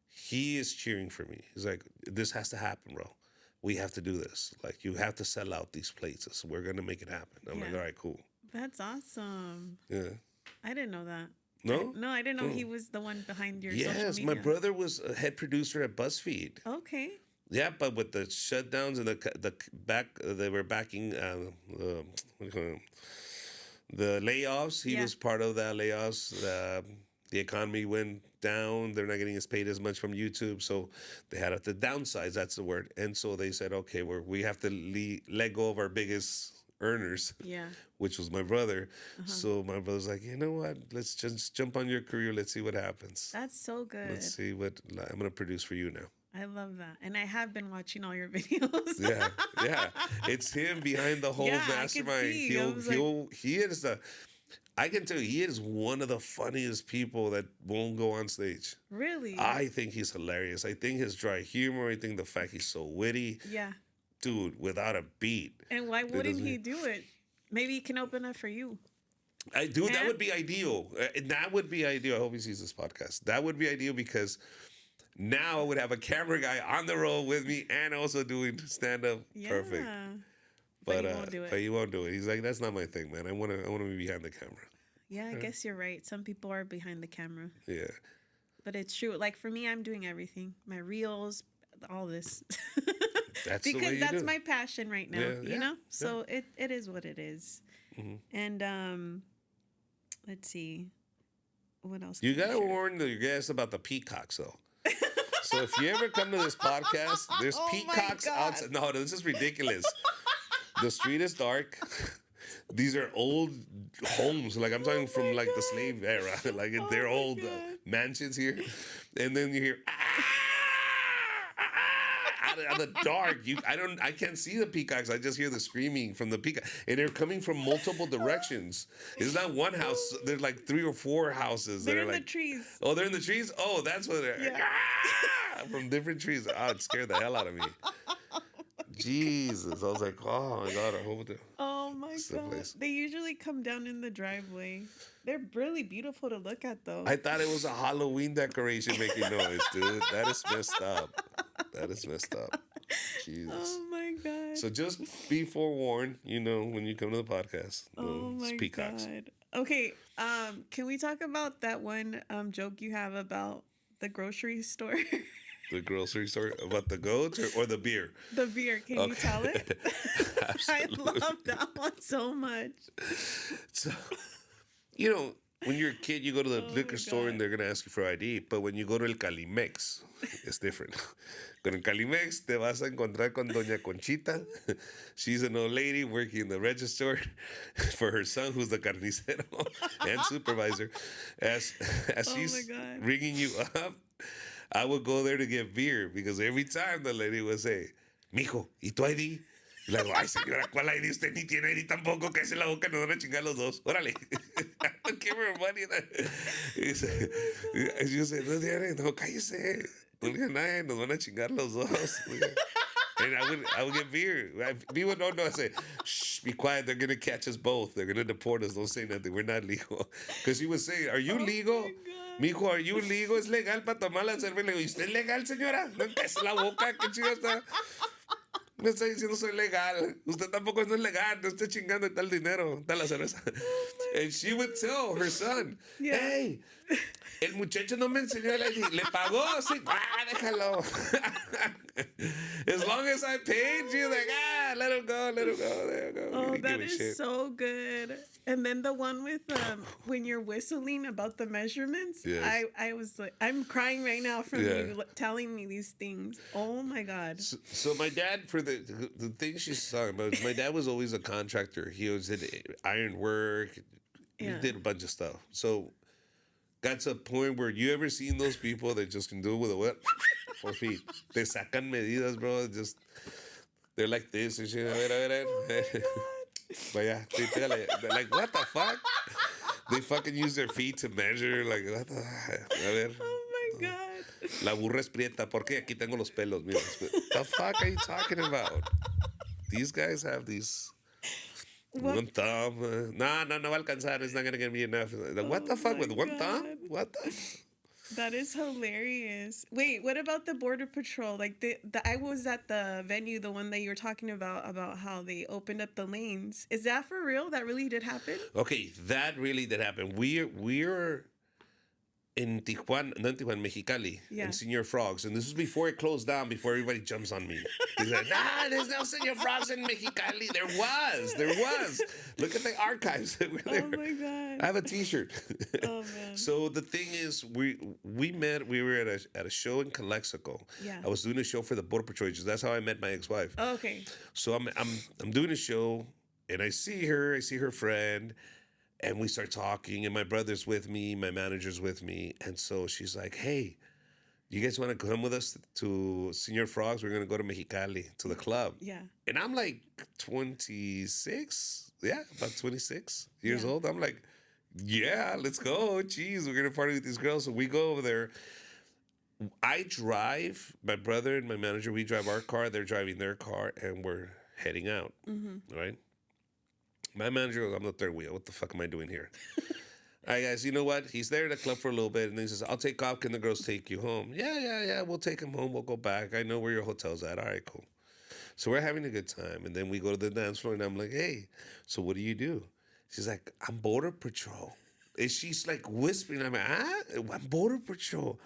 He is cheering for me. He's like, this has to happen, bro. We have to do this. Like, you have to sell out these places. We're gonna make it happen. I'm like, all right, cool. That's awesome. Yeah. I didn't know that. No? No, I didn't know he was the one behind your social Yes, media. my brother was a head producer at BuzzFeed. Okay. Yeah, but with the shutdowns and the back, they were backing what do you call them? The layoffs. He was part of that layoffs. The economy went down. They're not getting as paid as much from YouTube, so they had to downsize. That's the word. And so they said, okay, we have to let go of our biggest earners. Yeah. Which was my brother. So my brother's like, you know what? Let's just jump on your career. Let's see what happens. That's so good. Let's see what I'm gonna produce for you now. I love that. And I have been watching all your videos. Yeah. It's him behind the whole mastermind. He is I can tell you, he is one of the funniest people that won't go on stage. Really? I think he's hilarious. I think his dry humor, I think the fact he's so witty. Yeah. Dude, without a beat. And why wouldn't he do it? Maybe he can open up for you. That would be ideal. That would be ideal. I hope he sees this podcast. That would be ideal, because now I would have a camera guy on the road with me and also doing stand-up. Yeah. Perfect. But he won't do it. But he won't do it. He's like, that's not my thing, man. I wanna be behind the camera. Yeah, I guess you're right. Some people are behind the camera. Yeah. But it's true. Like for me, I'm doing everything. My reels, all this. That's the way because you that's do. my passion right now. You know? So it is what it is. And let's see. What else? You gotta warn your guests about the peacocks, though. So if you ever come to this podcast, there's peacocks outside. No, this is ridiculous. The street is dark. These are old homes. Like, I'm talking from like the slave era. Like, they're old mansions here. And then you hear out of the dark. I can't see the peacocks. I just hear the screaming from the peacock. And they're coming from multiple directions. It's not one house. There's like 3 or 4 houses. They're that are in like, the trees. Oh, they're in the trees? Oh, that's what they're from different trees. Oh, it scared the hell out of me. Jesus. I was like, oh my God, I hope it. Oh my God. They usually come down in the driveway. They're really beautiful to look at, though. I thought it was a Halloween decoration making noise, dude. That is messed up. Jesus. Oh my God. So just be forewarned, when you come to the podcast. Oh my peacocks. God. Okay. Can we talk about that one joke you have about the grocery store? The grocery store about the goats or the beer? The beer. Can you tell it? I love that one so much. So, when you're a kid, you go to the liquor store and they're going to ask you for ID. But when you go to El Calimex, it's different. Con El Calimex, te vas a encontrar con Doña Conchita. She's an old lady working in the register for her son, who's the carnicero and supervisor. As she's ringing you up, I would go there to get beer, because every time the lady would say, mijo, ¿y tu ID? Y le digo, ay, señora, ¿cuál ID? Usted ni tiene ID tampoco, que es la boca, nos van a chingar los dos. Órale. Don't give her money. Y yo sé, no, cállese. No diga nada, nos van a chingar los dos. And I would get beer. People don't know. I say, shh, be quiet. They're going to catch us both. They're going to deport us. Don't say nothing. We're not legal. Because she would say, are you legal? Mijo, are you legal? ¿Es legal para tomar la cerveza? Le digo, ¿y usted es legal, señora? No empece la boca. ¿Qué chinga está? Me está diciendo soy legal. Usted tampoco no es legal. No esté chingando y tal dinero. Tal la cerveza. And she would tell her son, hey, el muchacho no me enseñó el ID. Le pagó. Sí. Déjalo. As long as I paid, she's like, let him go. There you go. Oh, that is so good. And then the one with when you're whistling about the measurements. Yes. I was like, I'm crying right now from you telling me these things. Oh my God. So my dad, for the thing she's talking about, my dad was always a contractor. He always did iron work. He did a bunch of stuff. So got to a point where you ever seen those people that just can do it with a whip? 4 feet. Te sacan medidas, bro. Just, they're like this and shit. A ver. But yeah, like, what the fuck? They fucking use their feet to measure. Like, what the? A ver. Oh my god. La burra es prieta. Porque aquí tengo los pelos. Mira. The fuck are you talking about? These guys have these. What? One thumb. Nah, no va a alcanzar. It's not going to get me enough. Like, what the Oh fuck my with one thumb? God. What the? That is hilarious. Wait, what about the border patrol? Like the I was at the venue, the one that you were talking about how they opened up the lanes. Is that for real? That really did happen? Okay, that really did happen. We're in Tijuana, not Tijuana, Mexicali, Yeah. in Senior Frogs. And this was before it closed down, before everybody jumps on me. He's like, nah, there's no Senior Frogs in Mexicali. There was. Look at the archives. We're there. Oh my god. I have a T-shirt. Oh man. So the thing is, we met. We were at a show in Calexico. Yeah. I was doing a show for the Border Patrol agents. That's how I met my ex-wife. Oh, okay. So I'm doing a show, and I see her friend, and we start talking, and my brother's with me, my manager's with me, and so she's like, "Hey, you guys want to come with us to Senior Frogs? We're gonna go to Mexicali to the club." Yeah. And I'm like 26, yeah, about 26 years Yeah. old. I'm like, "Yeah, let's go. Jeez, we're gonna party with these girls." So we go over there. I drive, my brother and my manager, we drive our car, they're driving their car, and we're heading out, right? My manager goes, I'm the third wheel. What the fuck am I doing here? All right, guys, you know what? He's there at the club for a little bit, and then he says, I'll take off. Can the girls take you home? Yeah. We'll take him home. We'll go back. I know where your hotel's at. All right, cool. So we're having a good time, and then we go to the dance floor, and I'm like, hey, so what do you do? She's like, I'm Border Patrol. And she's like whispering. I'm like, I'm Border Patrol.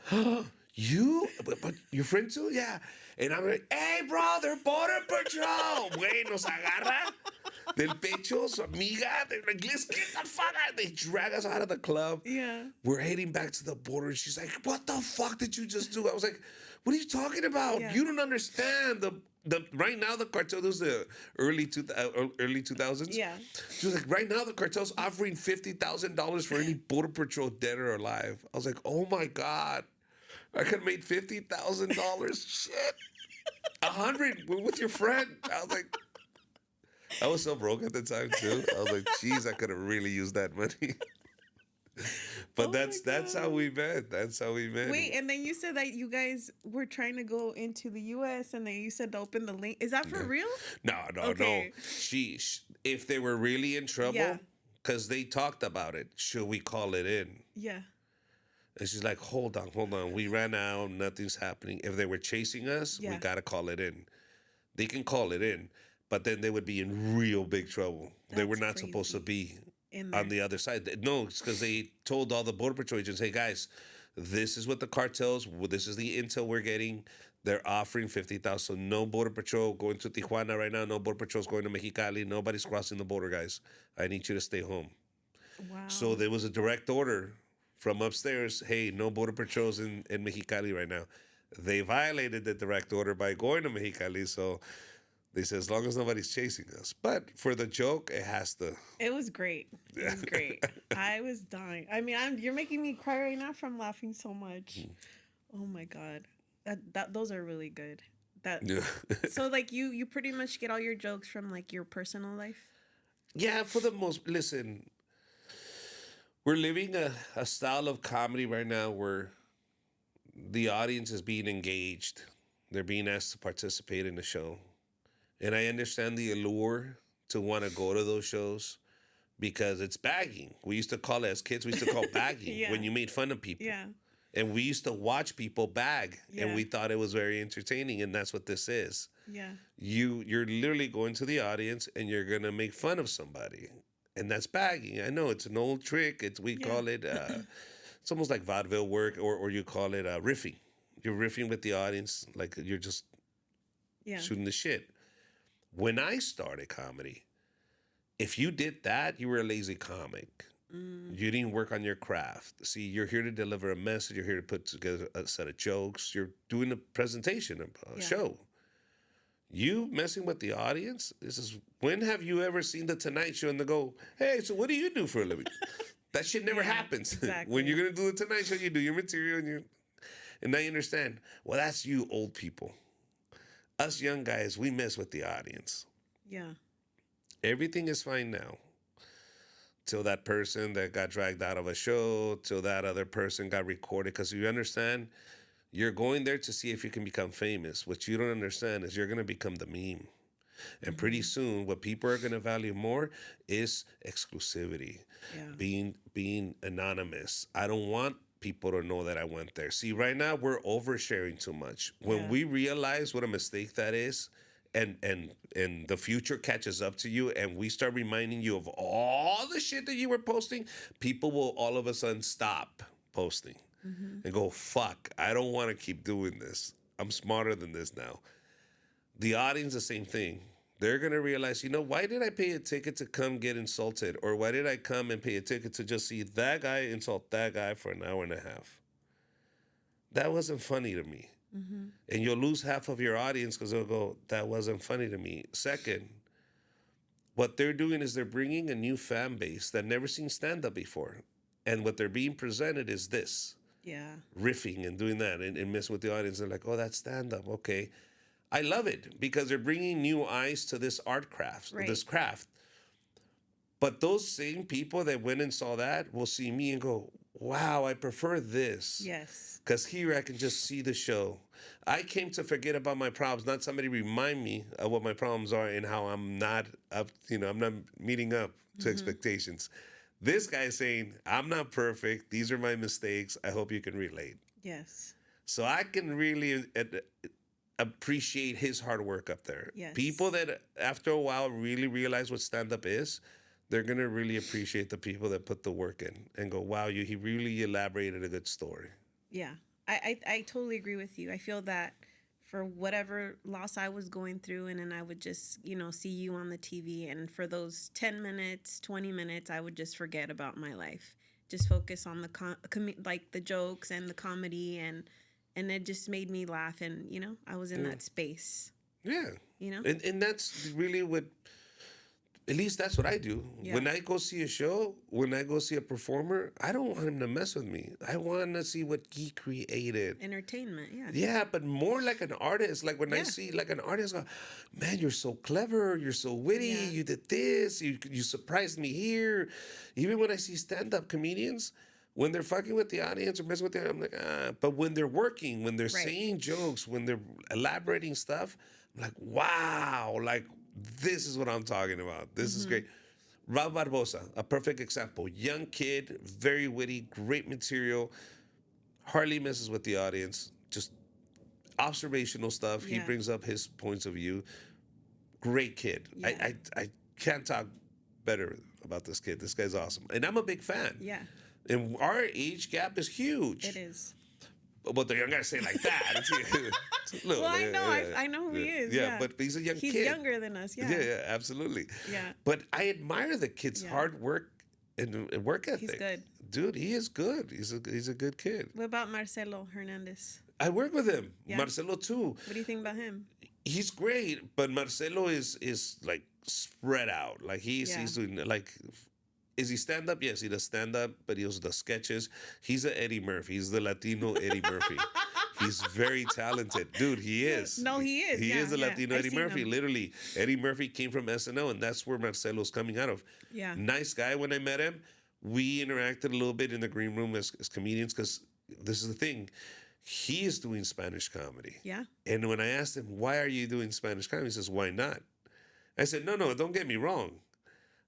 You? But your friend too? Yeah. And I'm like, hey, bro, they're Border Patrol. Güey, nos agarra del pecho, su amiga. They're like, let's get the fuck out. They drag us out of the club. Yeah. We're heading back to the border. And she's like, what the fuck did you just do? I was like, what are you talking about? Yeah. You don't understand. The right now the cartel, this was the early 2000s. Yeah. She was like, right now the cartel's offering $50,000 for any Border Patrol dead or alive. I was like, oh my God. I could have made $50,000. Shit. 100 with your friend. I was like, I was so broke at the time too. I was like, geez, I could have really used that money. But Oh that's my how God. we met. That's how we met. Wait, and then you said that you guys were trying to go into the U.S. and then you said to open the link. Is that for real? No. Okay. If they were really in trouble, Yeah. because they talked about it, should we call it in? Yeah. And she's like, hold on. We ran out. Nothing's happening. If they were chasing us, we Yeah. got to call it in. They can call it in, but then they would be in real big trouble. They were That's not supposed to crazy. be In on there. the other side. No, it's because they told all the Border Patrol agents, hey, guys, this is what the cartels, this is the intel we're getting. They're offering 50,000. So no Border Patrol going to Tijuana right now. No Border Patrol's going to Mexicali. Nobody's crossing the border, guys. I need you to stay home. Wow. So there was a direct order from upstairs, hey, no Border Patrols in Mexicali right now. They violated the direct order by going to Mexicali, so they said, as long as nobody's chasing us. But for the joke, it has to. It was great. It was great. I was dying. I mean, you're making me cry right now from laughing so much. Oh my God. Those are really good. Yeah. So like you pretty much get all your jokes from like your personal life? Yeah, for the most, listen, we're living a style of comedy right now where the audience is being engaged. They're being asked to participate in the show. And I understand the allure to want to go to those shows because it's bagging. We used to call it, as kids, we used to call bagging Yeah. when you made fun of people. Yeah. And we used to watch people bag, and Yeah. we thought it was very entertaining, and that's what this is. Yeah. You're literally going to the audience and you're gonna make fun of somebody, and that's bagging. I know it's an old trick. We Yeah. call it it's almost like vaudeville work, or you call it riffing. You're riffing with the audience, like you're just Yeah. shooting the shit. When I started comedy, if you did that, you were a lazy comic. You didn't work on your craft. See, you're here to deliver a message. You're here to put together a set of jokes. You're doing a presentation, a Yeah. show. You messing with the audience? This is, when have you ever seen the Tonight Show and they go, hey, so what do you do for a living? That shit never Yeah, happens. exactly. When you're gonna do the Tonight Show, you do your material and now you understand. Well, that's you old people. Us young guys, we mess with the audience. Yeah. Everything is fine now. till that person that got dragged out of a show, till that other person got recorded. Because you understand, you're going there to see if you can become famous. What you don't understand is you're going to become the meme. And pretty soon, what people are going to value more is exclusivity, Yeah. being anonymous. I don't want people to know that I went there. See, right now we're oversharing too much. When Yeah. we realize what a mistake that is, and the future catches up to you, and we start reminding you of all the shit that you were posting, people will all of a sudden stop posting and go, "Fuck, I don't want to keep doing this. I'm smarter than this now." The audience, the same thing. They're gonna realize, why did I pay a ticket to come get insulted, or why did I come and pay a ticket to just see that guy insult that guy for an hour and a half? That wasn't funny to me. And you'll lose half of your audience because they'll go, "That wasn't funny to me." Second, what they're doing is they're bringing a new fan base that never seen stand up before, and what they're being presented is this Yeah. riffing and doing that and messing with the audience. They're like, "Oh, that's stand up, okay." I love it because they're bringing new eyes to this art craft, Right. this craft. But those same people that went and saw that will see me and go, "Wow, I prefer this." Yes. Because here I can just see the show. I came to forget about my problems, not somebody remind me of what my problems are and how I'm not up, I'm not meeting up to expectations. This guy is saying, "I'm not perfect. These are my mistakes. I hope you can relate." Yes. So I can really appreciate his hard work up there. Yes. People that after a while really realize what stand up is, they're going to really appreciate the people that put the work in and go, "Wow, he really elaborated a good story." Yeah. I totally agree with you. I feel that for whatever loss I was going through, and then I would just, see you on the TV, and for those 10 minutes, 20 minutes, I would just forget about my life. Just focus on the like the jokes and the comedy, and it just made me laugh, and I was in that space. Yeah. You know? And that's really what, at least that's what I do. Yeah. When I go see a show, when I go see a performer, I don't want him to mess with me. I want to see what he created. Entertainment, yeah. Yeah, but more like an artist. Like when I Yeah. see like an artist, go, "Man, you're so clever. You're so witty. Yeah. You did this. You surprised me here." Even when I see stand-up comedians, when they're fucking with the audience or messing with them, I'm like, ah. But when they're working, when they're Right. saying jokes, when they're elaborating stuff, I'm like, wow, like this is what I'm talking about. This is great. Rob Barbosa, a perfect example. Young kid, very witty, great material, hardly messes with the audience, just observational stuff. He Yeah. brings up his points of view. Great kid. Yeah. I can't talk better about this kid. This guy's awesome. And I'm a big fan. Yeah, And our age gap is huge. it is. But the young guy say it like that. It's a little, Well, I know. yeah, I know who he is. Yeah, Yeah. but he's a young He's kid. younger than us. Yeah. Yeah, absolutely. Yeah. But I admire the kid's Yeah. hard work and work ethic. good. Dude, he is good. He's a good kid. What about Marcelo Hernandez? I work with him. Yeah. Marcelo too. What do you think about him? He's great, but Marcelo is like spread out. Like he's Yeah. doing like, is he stand up? Yes, he does stand up, but he also does sketches. He's a Eddie Murphy. He's the Latino Eddie Murphy. He's very talented, dude. He is. No, he is. He Yeah, is a yeah. Latino I've Eddie seen Murphy. him. Literally, Eddie Murphy came from SNL, and that's where Marcelo's coming out of. Yeah. Nice guy. When I met him, we interacted a little bit in the green room as comedians because this is the thing. He is doing Spanish comedy. Yeah. And when I asked him, "Why are you doing Spanish comedy?" He says, "Why not?" I said, No, don't get me wrong.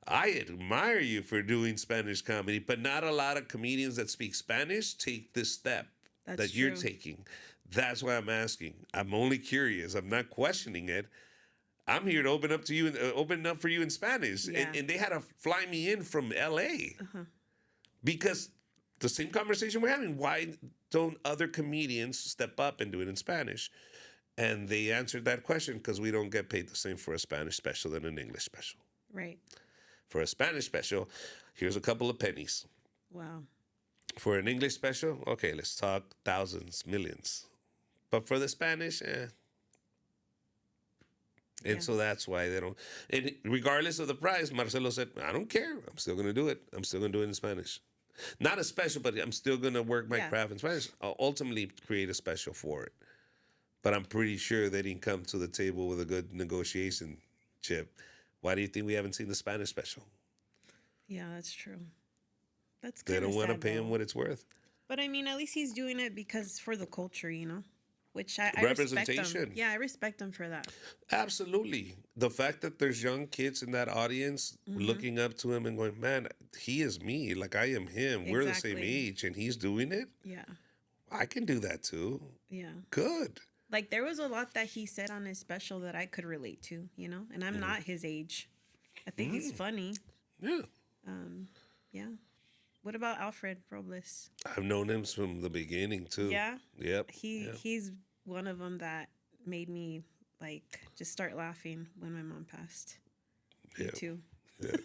I admire you for doing Spanish comedy, but not a lot of comedians that speak Spanish take this step That's that you're true. taking. That's why I'm asking. I'm only curious. I'm not questioning it. I'm here to open up to you and open up for you in Spanish. Yeah. And they had to fly me in from LA because the same conversation we're having. Why don't other comedians step up and do it in Spanish? And they answered that question because we don't get paid the same for a Spanish special than an English special. Right. For a Spanish special, here's a couple of pennies. Wow. For an English special, okay, let's talk thousands, millions. But for the Spanish, And Yeah. so that's why they don't. And regardless of the price, Marcelo said, "I don't care. I'm still going to do it. I'm still going to do it in Spanish. Not a special, but I'm still going to work my Yeah. craft in Spanish. I'll ultimately create a special for it. But I'm pretty sure they didn't come to the table with a good negotiation chip. Why do you think we haven't seen the Spanish special? Yeah, that's true. That's They kind of don't want to sad pay him though. what it's worth. But I mean, at least he's doing it because for the culture, you know, which I respect him. Representation. Yeah, I respect him for that. Absolutely. The fact that there's young kids in that audience Mm-hmm. looking up to him and going, man, he is me. Like I am him. We're the same Exactly. age and he's doing it. Yeah. I can do that too. Yeah. Good. Like there was a lot that he said on his special that I could relate to, you know, and I'm not his age. I think he's Mm, funny. yeah. Um, yeah. What about Alfred Robles? I've known him from the beginning too. Yeah, Yep. Yep. he's one of them that made me like just start laughing when my mom passed. Me Yep. too. Yep.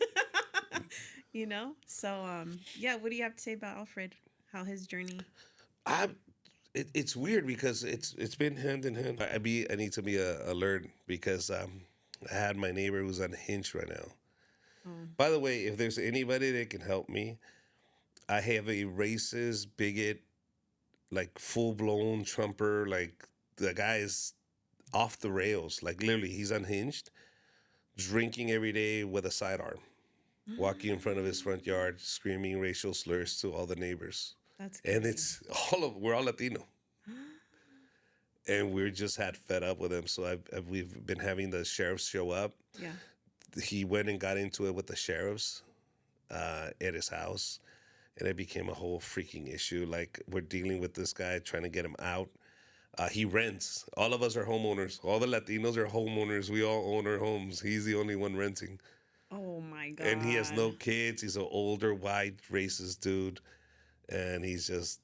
You know. So yeah. What do you have to say about Alfred? How his journey? I it's weird because it's been hand in hand. I need to be alert because I had my neighbor who's unhinged right now. Oh. By the way, if there's anybody that can help me, I have a racist bigot, like full blown Trumper. Like the guy is off the rails. Like literally, he's unhinged, drinking every day with a sidearm, walking in front of his front yard, screaming racial slurs to all the neighbors. That's And crazy. it's we're all Latino. And we're just had fed up with him. So we've been having the sheriffs show up. Yeah. He went and got into it with the sheriffs at his house, and it became a whole freaking issue. Like we're dealing with this guy trying to get him out. He rents. All of us are homeowners. All the Latinos are homeowners. We all own our homes. He's the only one renting, Oh my and he has god. no kids. He's an older, white, racist dude, and he's just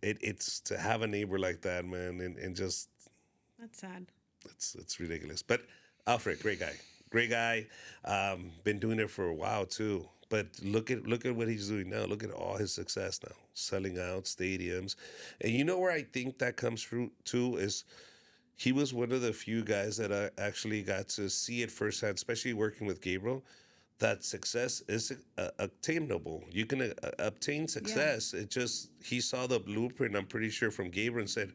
it's to have a neighbor like that, man, and just That's sad. it's ridiculous. But Alfred, great guy, great guy. Been doing it for a while too. But look at what he's doing now. Look at all his success now, selling out stadiums, and you know where I think that comes through too is he was one of the few guys that I actually got to see it firsthand, especially working with Gabriel. That success is attainable. You can obtain Yeah. success. It just he saw the blueprint. I'm pretty sure from Gabriel and said,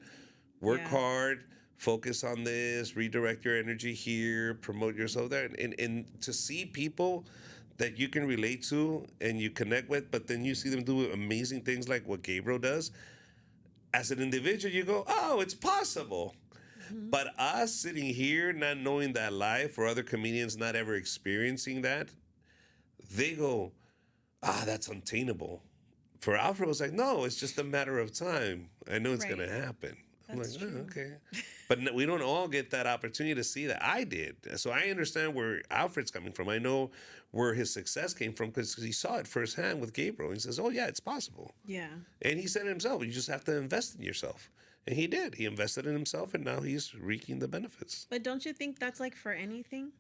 work Yeah. hard, focus on this, redirect your energy here, promote yourself there, and to see people that you can relate to and you connect with, but then you see them do amazing things like what Gabriel does. As an individual, you go, oh, it's possible. Hmm. But us sitting here, not knowing that life, or other comedians not ever experiencing that, they go, that's untainable. For Alfred, it was like, no, it's just a matter of time. I know it's going Right. to happen. I'm like, That's oh, true. okay. But we don't all get that opportunity to see that. I did. So I understand where Alfred's coming from. I know where his success came from because he saw it firsthand with Gabriel. He says, oh, yeah, it's possible. Yeah. And he said it himself, you just have to invest in yourself. And he did. He invested in himself, and now he's reaping the benefits. But don't you think that's like for anything?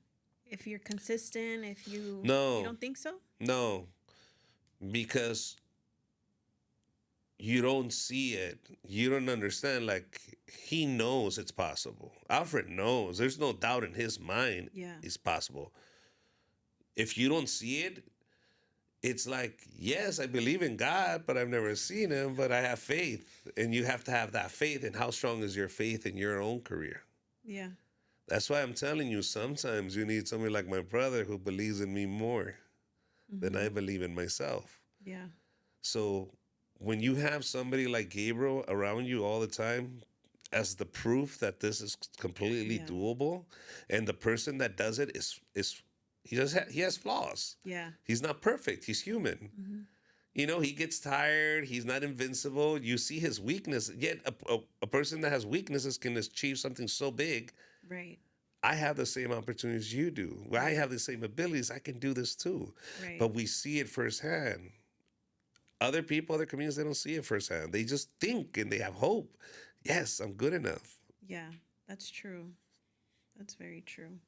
If you're consistent, if you No, don't think so? no, because you don't see it. You don't understand. Like, he knows it's possible. Alfred knows. There's no doubt in his mind Yeah. it's possible. If you don't see it, it's like, yes, I believe in God, but I've never seen him, but I have faith. And you have to have that faith. And how strong is your faith in your own career? Yeah. That's why I'm telling you, sometimes you need somebody like my brother who believes in me more than I Hmm. believe in myself. Yeah. So when you have somebody like Gabriel around you all the time as the proof that this is completely Yeah. doable, and the person that does it is he has flaws. Yeah. He's not perfect. He's human. Hmm. You know, he gets tired. He's not invincible. You see his weakness. Yet a person that has weaknesses can achieve something so big. Right. I have the same opportunities you do. I have the same abilities. I can do this too. Right. But we see it firsthand. Other people, other communities, they don't see it firsthand. They just think and they have hope. Yes, I'm good enough. Yeah. That's true. That's very true.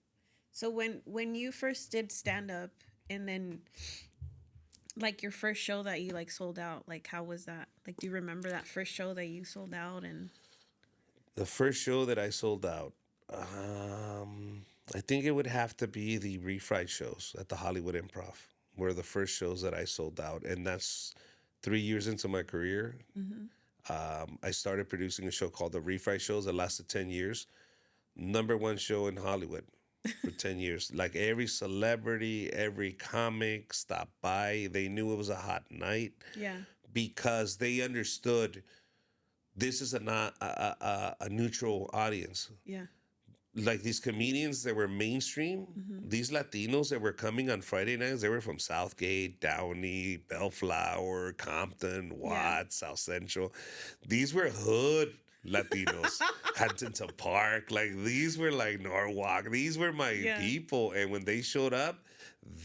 So when you first did stand up and then like your first show that you like sold out, like how was that? Like do you remember that first show that you sold out and The first show that I sold out, I think it would have to be the refried shows at the Hollywood Improv. Were the first shows that I sold out, and that's 3 years into my career. hmm I started producing a show called the Refried Shows that lasted 10 years. Number one show in Hollywood. for 10 years. Like every celebrity, every comic stopped by. They knew it was a hot night Yeah. because they understood this is not a neutral audience. Yeah. Like these comedians that were mainstream, Mm-hmm. these Latinos that were coming on Friday nights, they were from Southgate, Downey, Bellflower, Compton, Yeah. Watts, South Central. These were hood Latinos. Huntington Park, like these were like Norwalk. These were my Yeah. people. And when they showed up,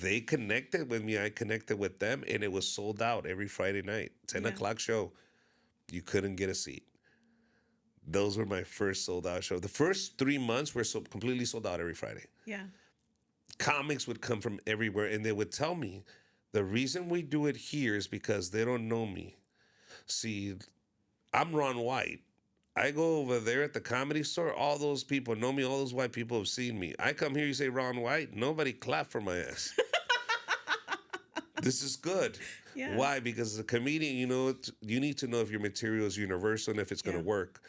they connected with me. I connected with them, and it was sold out every Friday night. 10 Yeah. o'clock show. You couldn't get a seat. Those were my first sold out show. The first 3 months were completely sold out every Friday. Yeah. Comics would come from everywhere and they would tell me the reason we do it here is because they don't know me. See, I'm Ron White. I go over there at the Comedy Store. All those people know me. All those white people have seen me. I come here, you say Ron White. Nobody clap for my ass. This is good. Yeah. Why? Because as a comedian, you need to know if your material is universal and if it's going to Yeah. work.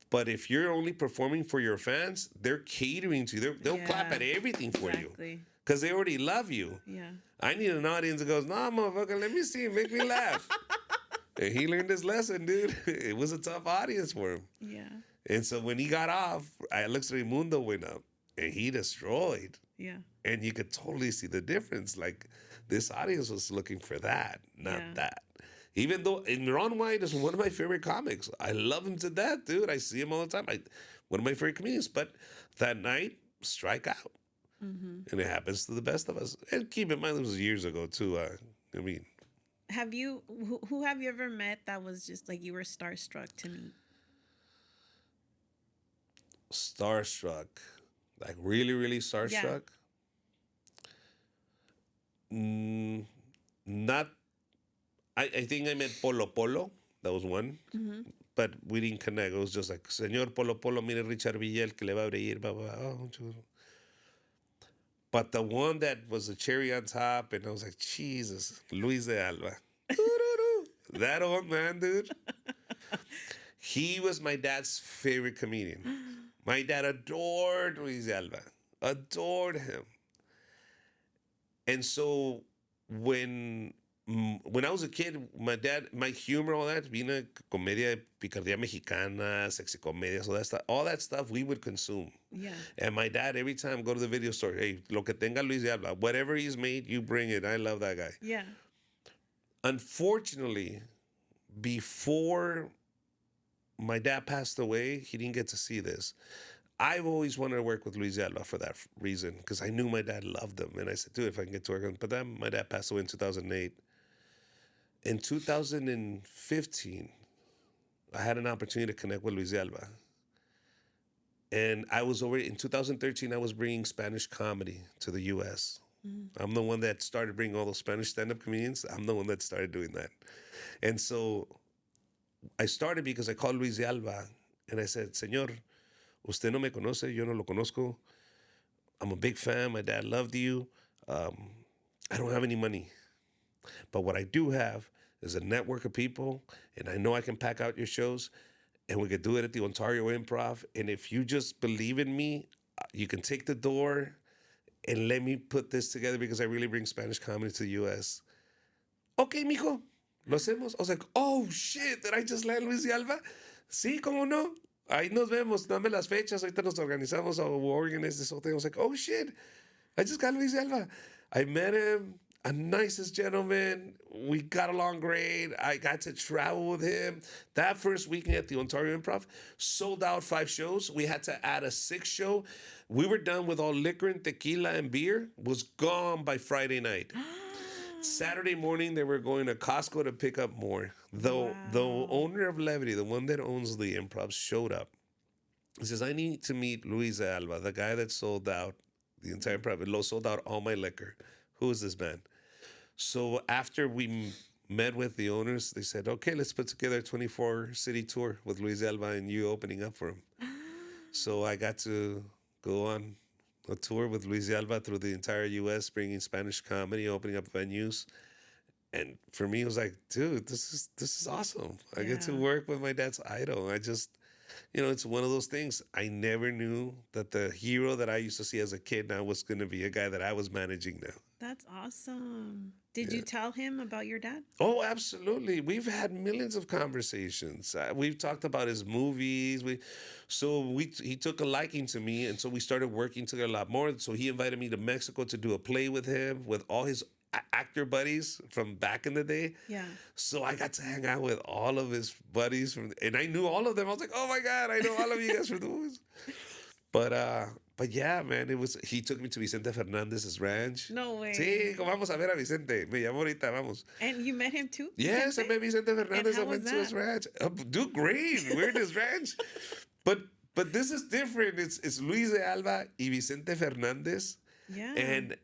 But if you're only performing for your fans, they're catering to you. They'll clap Yeah. at everything for you Exactly. because they already love you. Yeah. I need an audience that goes, "Nah, motherfucker, let me see him, make me laugh." And he learned his lesson, dude. It was a tough audience for him. Yeah. And so when he got off, Alex Raimundo went up and he destroyed. Yeah. And you could totally see the difference. Like this audience was looking for that, not Yeah. that. Even though and Ron White is one of my favorite comics. I love him to death, dude. I see him all the time. One of my favorite comedians. But that night, strike out. Mm-hmm. And it happens to the best of us. And keep in mind, this was years ago, too. I mean, Have you who have you ever met that was just like you were starstruck to meet? starstruck. Like really, really starstruck. Not, I think I met Polo Polo. That was one. Mm-hmm. But we didn't connect. It was just like, Señor Polo Polo, mire Richard Villel que le va a abrir. Blah, blah, blah. Oh, mucho gusto. But the one that was the cherry on top, and I was like, Jesus, Luis de Alba. That old man, dude. He was my dad's favorite comedian. My dad adored Luis de Alba. Adored him. And so when I was a kid, my humor, all that, being a comedia, picardía mexicana, sexy comedias, all that stuff we would consume. Yeah. And my dad, every time go to the video store, hey, lo que tenga Luis de Alba, whatever he's made, you bring it. I love that guy. Yeah. Unfortunately, before my dad passed away, he didn't get to see this. I've always wanted to work with Luis de Alba for that reason, because I knew my dad loved him. And I said, dude, if I can get to work with him. But then my dad passed away in 2008. In 2015, I had an opportunity to connect with Luis de Alba. And I was already, in 2013, I was bringing Spanish comedy to the U.S. I'm the one that started bringing all those Spanish stand-up comedians. I'm the one that started doing that. And so I started because I called Luis de Alba and I said, Señor, usted no me conoce, yo no lo conozco. I'm a big fan. My dad loved you. I don't have any money. But what I do have is a network of people, and I know I can pack out your shows, and we could do it at the Ontario Improv. And if you just believe in me, you can take the door and let me put this together because I really bring Spanish comedy to the U.S. Okay, mijo, lo hacemos. I was like, oh, shit, did I just land Luis de Alba? Sí, cómo no. Ahí nos vemos, dame las fechas, ahorita nos organizamos, or we'll organize this whole thing. I was like, oh, shit, I just got Luis de Alba. I met him, a nicest gentleman. We got along great. I got to travel with him. That first weekend at the Ontario Improv, sold out 5 shows. We had to add a 6th show. We were done with all liquor and tequila and beer. Was gone by Friday night. Saturday morning, they were going to Costco to pick up more. The owner of Levity, the one that owns the Improv, showed up. He says, I need to meet Luis de Alba, the guy that sold out the entire Improv. Sold out all my liquor. Who is this man? So after we met with the owners, they said, okay, let's put together a 24-city tour with Luis de Alba and you opening up for him. So I got to go on a tour with Luis de Alba through the entire U.S., bringing Spanish comedy, opening up venues. And for me, it was like, dude, this is awesome. I get to work with my dad's idol. It's one of those things. I never knew that the hero that I used to see as a kid now was going to be a guy that I was managing now. That's awesome. Did you Yeah. tell him about your dad? Oh, absolutely. We've had millions of conversations. We've talked about his movies. He took a liking to me, and so we started working together a lot more. So he invited me to Mexico to do a play with him, with all his actor buddies from back in the day. Yeah. So I got to hang out with all of his buddies and I knew all of them. I was like, oh my God, I know all of you guys from the movies. But yeah, man, he took me to Vicente Fernandez's ranch. No way. Sí, vamos a ver a Vicente. Me llamó ahorita, vamos. And you met him too? Yes, I Vicente? met Vicente Fernandez. how I went was to his that? ranch. Do great. We're in his ranch. But this is different. It's Luis de Alba y Vicente Fernandez. Yeah.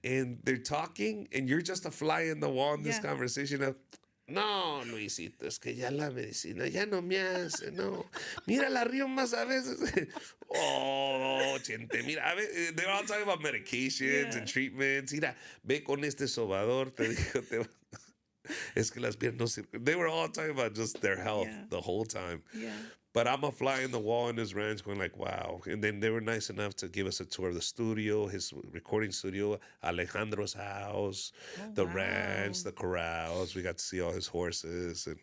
And they're talking, and you're just a fly in the wall in this Yeah. conversation of, no, Luisito, es que ya la medicina ya no me hace, no. Mira, la río más a veces. Oh, chente, mira, they're all talking about medications Yeah. and treatments. Mira, ve con este sobador, te dijo, es que las piernas no sirven. They were all talking about just their health Yeah. the whole time. Yeah. But I'm a fly in the wall in his ranch going like, wow. And then they were nice enough to give us a tour of the studio, his recording studio, Alejandro's house, Oh, the wow. ranch, the corrals. We got to see all his horses. And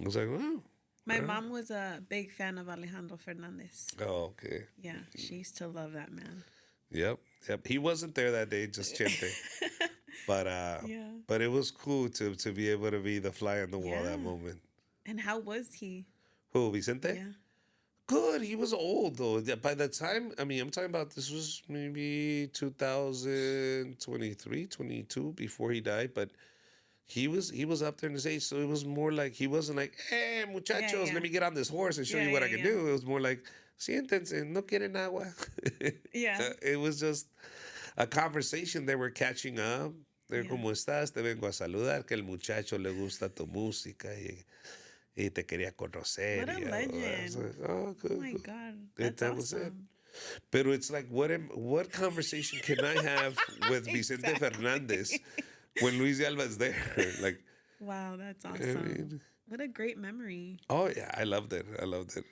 I was like, wow. My mom was a big fan of Alejandro Fernandez. Oh, okay. Yeah, she used to love that man. Yep. He wasn't there that day, just Chente. But Yeah. but it was cool to be able to be the fly on the wall that Yeah. moment. And how was he? Who, Vicente? Yeah. Good. He was old though. By the time, I mean, I'm talking about this was maybe 2023, 22 before he died, but he was up there in his age, so it was more like he wasn't like, "Hey, muchachos, yeah. let me get on this horse and show you what I can do." It was more like, "Siéntense, no quieren agua." Yeah. It was just a conversation. They were catching up. They're Yeah. ¿Cómo estás? Te vengo a saludar, que el muchacho le gusta tu música y te quería conocer. What a I was legend. like, oh, good. Oh my God. Good, That's that was it. awesome. But it's like, what conversation can I have with Vicente Exactly. Fernandez when Luis de Alba is there? Like, Wow, that's I awesome. mean, What a great memory. oh yeah, I loved it. I loved it.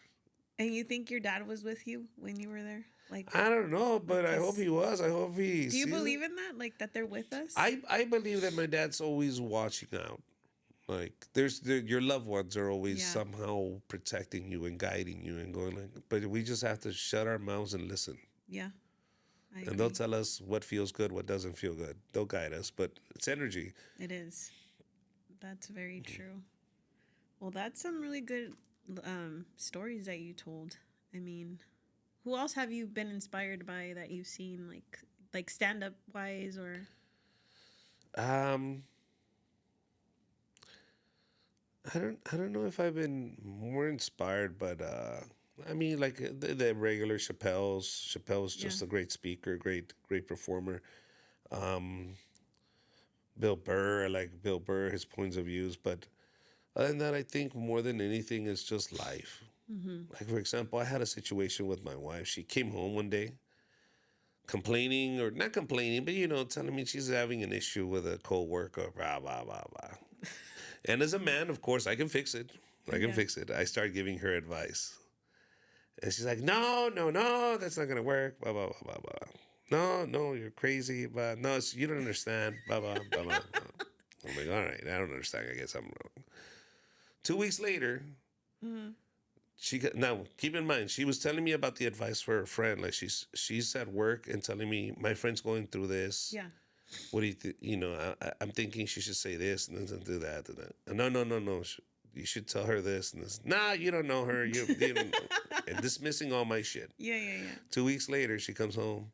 And you think your dad was with you when you were there? Like, I don't know, but I Because- hope he was. I hope he. do you sees it. believe in that? Like that they're with us? I believe that my dad's always watching out. Like your loved ones are always Yeah. somehow protecting you and guiding you and going like. But we just have to shut our mouths and listen, Yeah. I and they'll agree. tell us what feels good, what doesn't feel good. They'll guide us, but it's energy. It is. That's very true. Well, that's some really good stories that you told. I mean, who else have you been inspired by that you've seen, like stand up wise or? Um, I don't know if I've been more inspired, but I mean, like the regular Chappelle's. Chappelle's just Yeah. a great speaker, great performer. Bill Burr, I like Bill Burr, his points of views, but other than that, I think more than anything is just life. Like for example, I had a situation with my wife. She came home one day complaining, or not complaining, but telling me she's having an issue with a coworker, blah blah blah blah. And as a man, of course, I can fix it. I can Yeah. fix it. I start giving her advice. And she's like, no, no, no, that's not going to work. Blah, blah, blah, blah, blah. No, no, you're crazy. But no, you don't understand. Blah, blah, blah, blah, blah. I'm like, all right, I don't understand. I guess I'm wrong. 2 weeks later, now keep in mind, she was telling me about the advice for her friend. Like she's at work and telling me, my friend's going through this. Yeah. What do you think? I'm thinking she should say this and then do that and that. No, no, no, no. You should tell her this and this. Nah, you don't know her. You don't know. And dismissing all my shit. Yeah. 2 weeks later, she comes home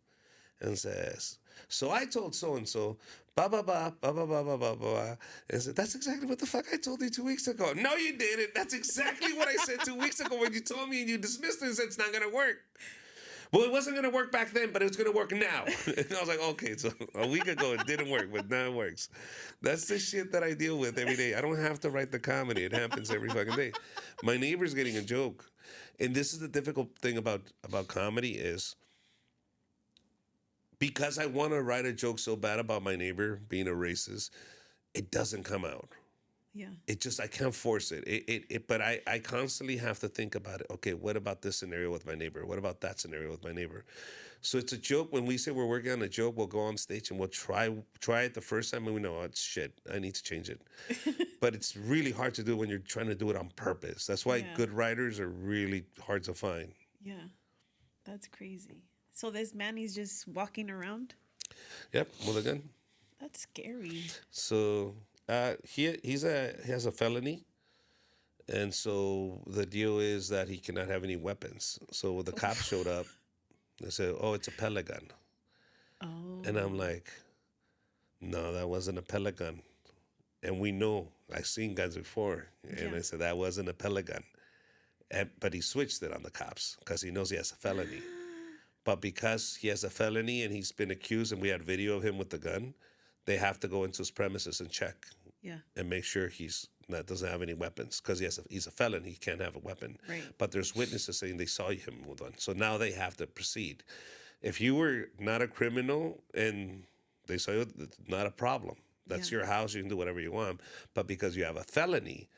and says, so I told so-and-so, ba ba ba ba ba ba ba ba ba. And said, that's exactly what the fuck I told you 2 weeks ago. No, you didn't. That's exactly what I said 2 weeks ago when you told me and you dismissed it and said it's not going to work. Well, it wasn't going to work back then, but it's going to work now. And I was like, okay, so a week ago it didn't work, but now it works. That's the shit that I deal with every day. I don't have to write the comedy. It happens every fucking day. My neighbor's getting a joke. And this is the difficult thing about comedy is because I want to write a joke so bad about my neighbor being a racist, it doesn't come out. Yeah. It just, I can't force it. But I constantly have to think about it. Okay, what about this scenario with my neighbor? What about that scenario with my neighbor? So it's a joke. When we say we're working on a joke, we'll go on stage and we'll try it the first time, and we know, oh, it's shit. I need to change it. But it's really hard to do when you're trying to do it on purpose. That's why Yeah. good writers are really hard to find. Yeah. That's crazy. So this man, he's just walking around. Yep, with a gun. That's scary. So he has a felony, and so the deal is that he cannot have any weapons. So when the cops showed up, they said, "Oh, it's a pellet gun," Oh. and I'm like, "No, that wasn't a pellet gun." And we know I've seen guns before, and Yeah. I said that wasn't a pellet gun. But he switched it on the cops because he knows he has a felony. But because he has a felony and he's been accused, and we had video of him with the gun, they have to go into his premises and check Yeah. and make sure he's not doesn't have any weapons because he's a felon. He can't have a weapon. Right. But there's witnesses saying they saw him with one, so now they have to proceed. If you were not a criminal and they saw you, it's not a problem. That's Yeah. your house. You can do whatever you want. But because you have a felony,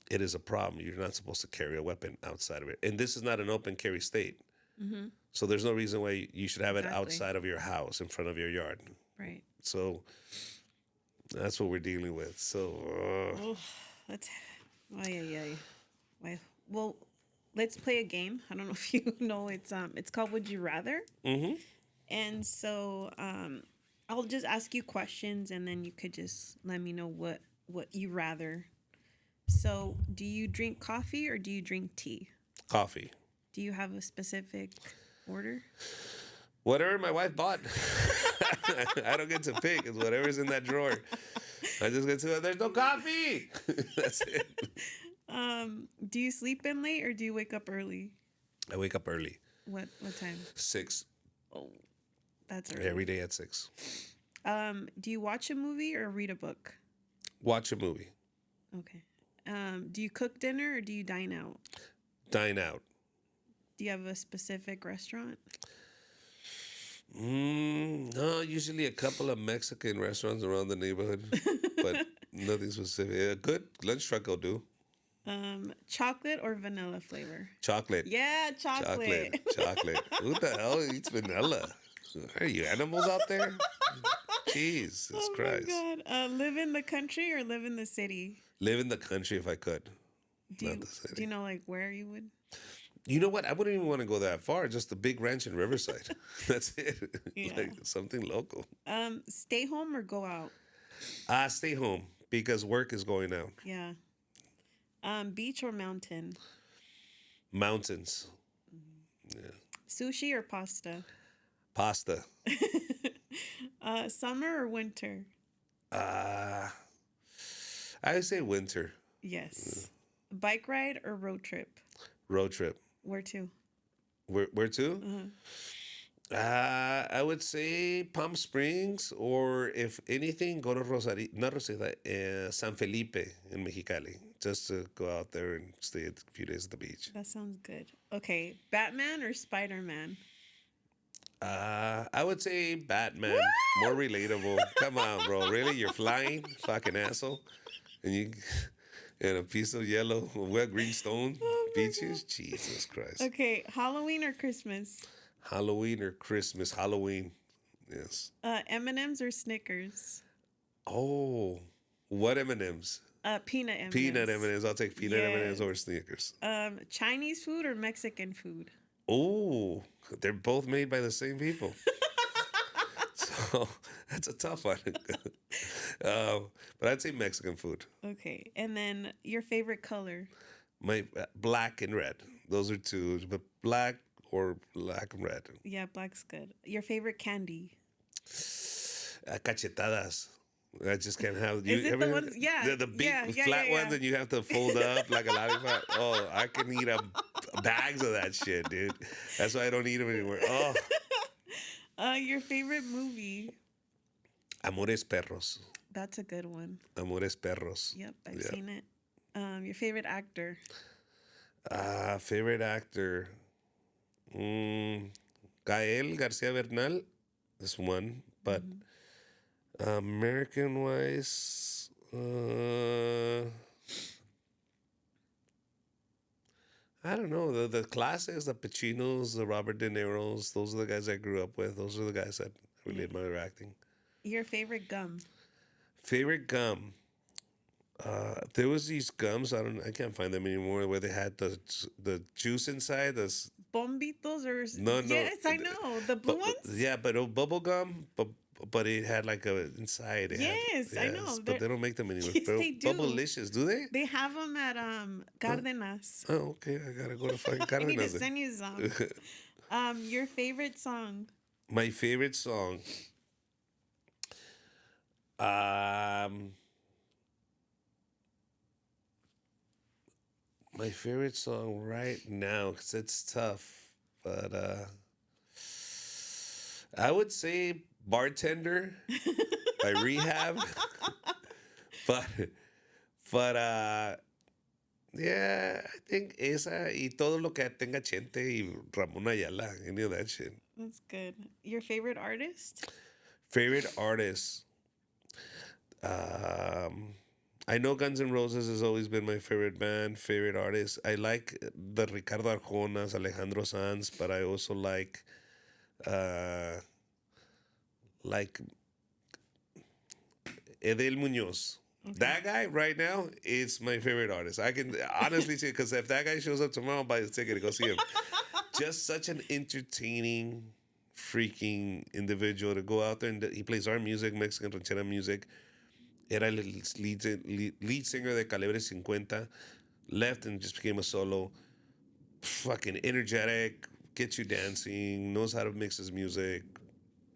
it is a problem. You're not supposed to carry a weapon outside of it. And this is not an open carry state. Mm-hmm. So there's no reason why you should have it Exactly. outside of your house, in front of your yard. Right. So that's what we're dealing with. So Oh, that's. Well, let's play a game. I don't know if you know it's called Would You Rather. mm-hmm. And so I'll just ask you questions, and then you could just let me know what you rather. So, do you drink coffee or do you drink tea? Coffee. Do you have a specific order? Whatever my wife bought. I don't get to pick. It's whatever's in that drawer. I just get to it. There's no coffee. That's it. Do you sleep in late or do you wake up early? I wake up early. What time? 6. Oh, that's early. Every day at 6. Do you watch a movie or read a book? Watch a movie. Okay. Do you cook dinner or do you dine out? Dine out. Do you have a specific restaurant? No, usually a couple of Mexican restaurants around the neighborhood, but nothing specific. A good lunch truck will do. Chocolate or vanilla flavor? Chocolate. Yeah, chocolate. Chocolate. Who the hell eats vanilla? Are you animals out there? Jesus Oh Christ. my God. Live in the country or live in the city? Live in the country if I could. Not the Do city. you know like where you would? You know what? I wouldn't even want to go that far. Just a big ranch in Riverside. That's it. Yeah. Like something local. Stay home or go out? Stay home because work is going out. Yeah. Beach or mountain? Mountains. Yeah. Sushi or pasta? Pasta. Summer or winter? I would say winter. Yes. Bike ride or road trip? Road trip. Where to? Where to? I would say Palm Springs, or if anything, go to not Rosarito, San Felipe in Mexicali, just to go out there and stay a few days at the beach. That sounds good. Okay. Batman or Spider-Man? I would say Batman, more relatable. Come on, bro. Really? You're flying? Fucking asshole. And you and a piece of yellow, wet green stone beaches? Jesus Christ. Okay. Halloween or Christmas? Halloween or Christmas? Halloween. Yes. M&M's or Snickers? Oh, what M&M's? Peanut M&M's. Peanut M&M's. I'll take peanut M&M's Yes. over Snickers. Chinese food or Mexican food? Oh, they're both made by the same people. So that's a tough one. But I'd say Mexican food. Okay. And then your favorite color? My black and red. Those are two. But black or black and red. Yeah, black's good. Your favorite candy? Cachetadas. I just can't have. Is it the ones- yeah, the big yeah, flat yeah. ones that you have to fold up like a lollipop. Oh, I can eat bags of that shit, dude. That's why I don't eat them anymore. Oh, Your favorite movie? Amores Perros. That's a good one. Amores Perros. Yep, I've seen it. Your favorite actor? Favorite actor. Gael Garcia Bernal is one, but American wise, Uh, I don't know. The classics, the Pacinos, the Robert De Niro's, those are the guys I grew up with. Those are the guys that really Yeah. admire acting. Your favorite gum? Favorite gum. There was these gums. I can't find them anymore. Where they had the juice inside. Bombitos or No, no. yes, I know the blue But ones. yeah, but bubble gum. But it had like a inside. It had Yes, I know. yes. But they don't make them anymore. Yes, But they do. Bubblicious, do they? They have them at Oh, Cardenas. oh, okay. I gotta go to fucking I need to Cardenas. send you some. Your favorite song? My favorite song. Um, my favorite song right now, because it's tough, but I would say "Bartender" by Rehab, but yeah, I think esa y todo lo que tenga Chente y Ramón Ayala, any of that shit. That's good. Your favorite artist? Favorite artist. Um, I know Guns N' Roses has always been my favorite band, favorite artist. I like the Ricardo Arjonas, Alejandro Sanz, but I also uh, like Edel Munoz. Okay. That guy right now is my favorite artist. I can honestly say, because if that guy shows up tomorrow, I'll buy his ticket to go see him. Just such an entertaining, freaking individual to go out there and he plays our music, Mexican ranchera music. Era el lead singer de Calibre 50. Left and just became a solo. Fucking energetic, gets you dancing, knows how to mix his music.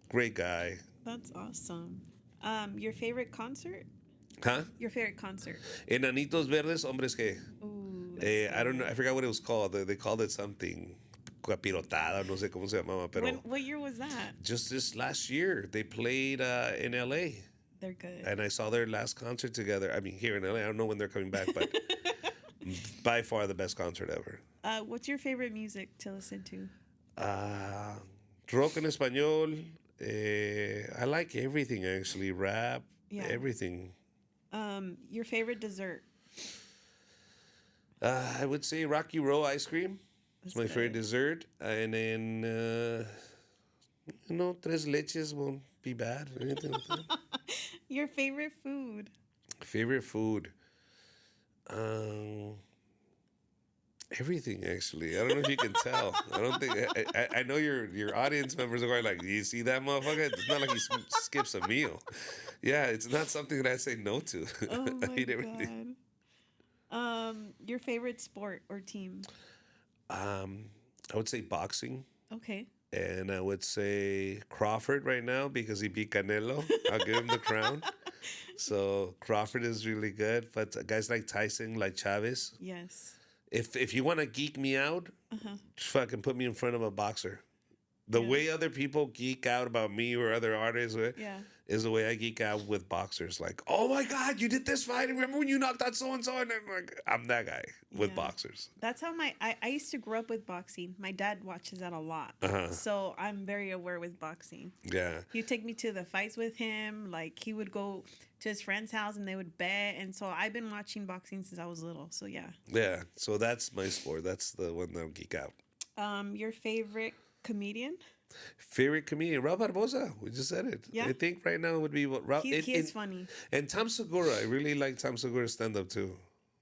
Great guy. That's awesome. Your favorite concert? Huh? Your favorite concert? Enanitos Verdes, Hombres que. Ooh, that's I don't know. good. I forgot what it was called. They called it something. Capirotada, no sé cómo se llamaba, pero. What year was that? Just this last year, they played in LA. They're good. And I saw their last concert together. I mean, here in LA. I don't know when they're coming back, but by far the best concert ever. What's your favorite music to listen to? Rock en español. I like everything actually. Rap, Yeah. everything. Your favorite dessert? I would say Rocky Road ice cream. It's That's my favorite good. dessert. And then, tres leches won't be bad. Or anything like that. Your favorite food? Favorite food. Um, Everything actually. I don't know if you can tell. I don't think I know your audience members are going like, "Do you see that motherfucker? It's not like he skips a meal." Yeah, it's not something that I say no to. Oh I my eat everything. god. Your favorite sport or team? I would say boxing, Okay. and I would say Crawford right now because he beat Canelo. I'll give him the crown. So Crawford is really good, but guys like Tyson, like Chavez. Yes. If you want to geek me out, fucking put me in front of a boxer. The Yeah. way other people geek out about me or other artists Yeah. is the way I geek out with boxers. Like, oh my God, you did this fight. Remember when you knocked out so and so? And I'm like, I'm that guy with Yeah. boxers. That's how I used to grow up with boxing. My dad watches that a lot. Uh-huh. So I'm very aware with boxing. Yeah. He'd take me to the fights with him. Like he would go to his friend's house and they would bet. And so I've been watching boxing since I was little. So yeah. Yeah. So that's my sport. That's the one that'll geek out. Your favorite comedian? Favorite comedian, Ralph Barbosa. We just said it. Yeah. I think right now it would be Ralph. He is funny. And Tom Segura. I really like Tom Segura's stand up too.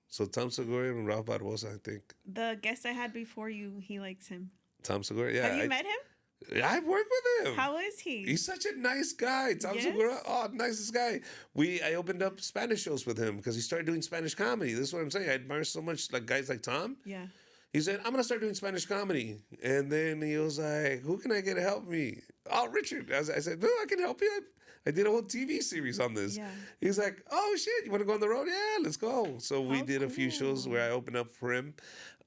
So Tom Segura and Ralph Barbosa, I think. The guest I had before you, he likes him. Tom Segura, yeah. Have you met him? I've worked with him. How is he? He's such a nice guy. Tom Yes? Segura, oh, nicest guy. I opened up Spanish shows with him because he started doing Spanish comedy. This is what I'm saying. I admire so much like guys like Tom. Yeah. He said, I'm gonna start doing Spanish comedy. And then he was like, who can I get to help me? Oh, Richard. I said, no, I can help you. I did a whole TV series on this. Yeah. He's like, oh shit, you wanna go on the road? Yeah, let's go. So we How did a few shows cool. where I opened up for him.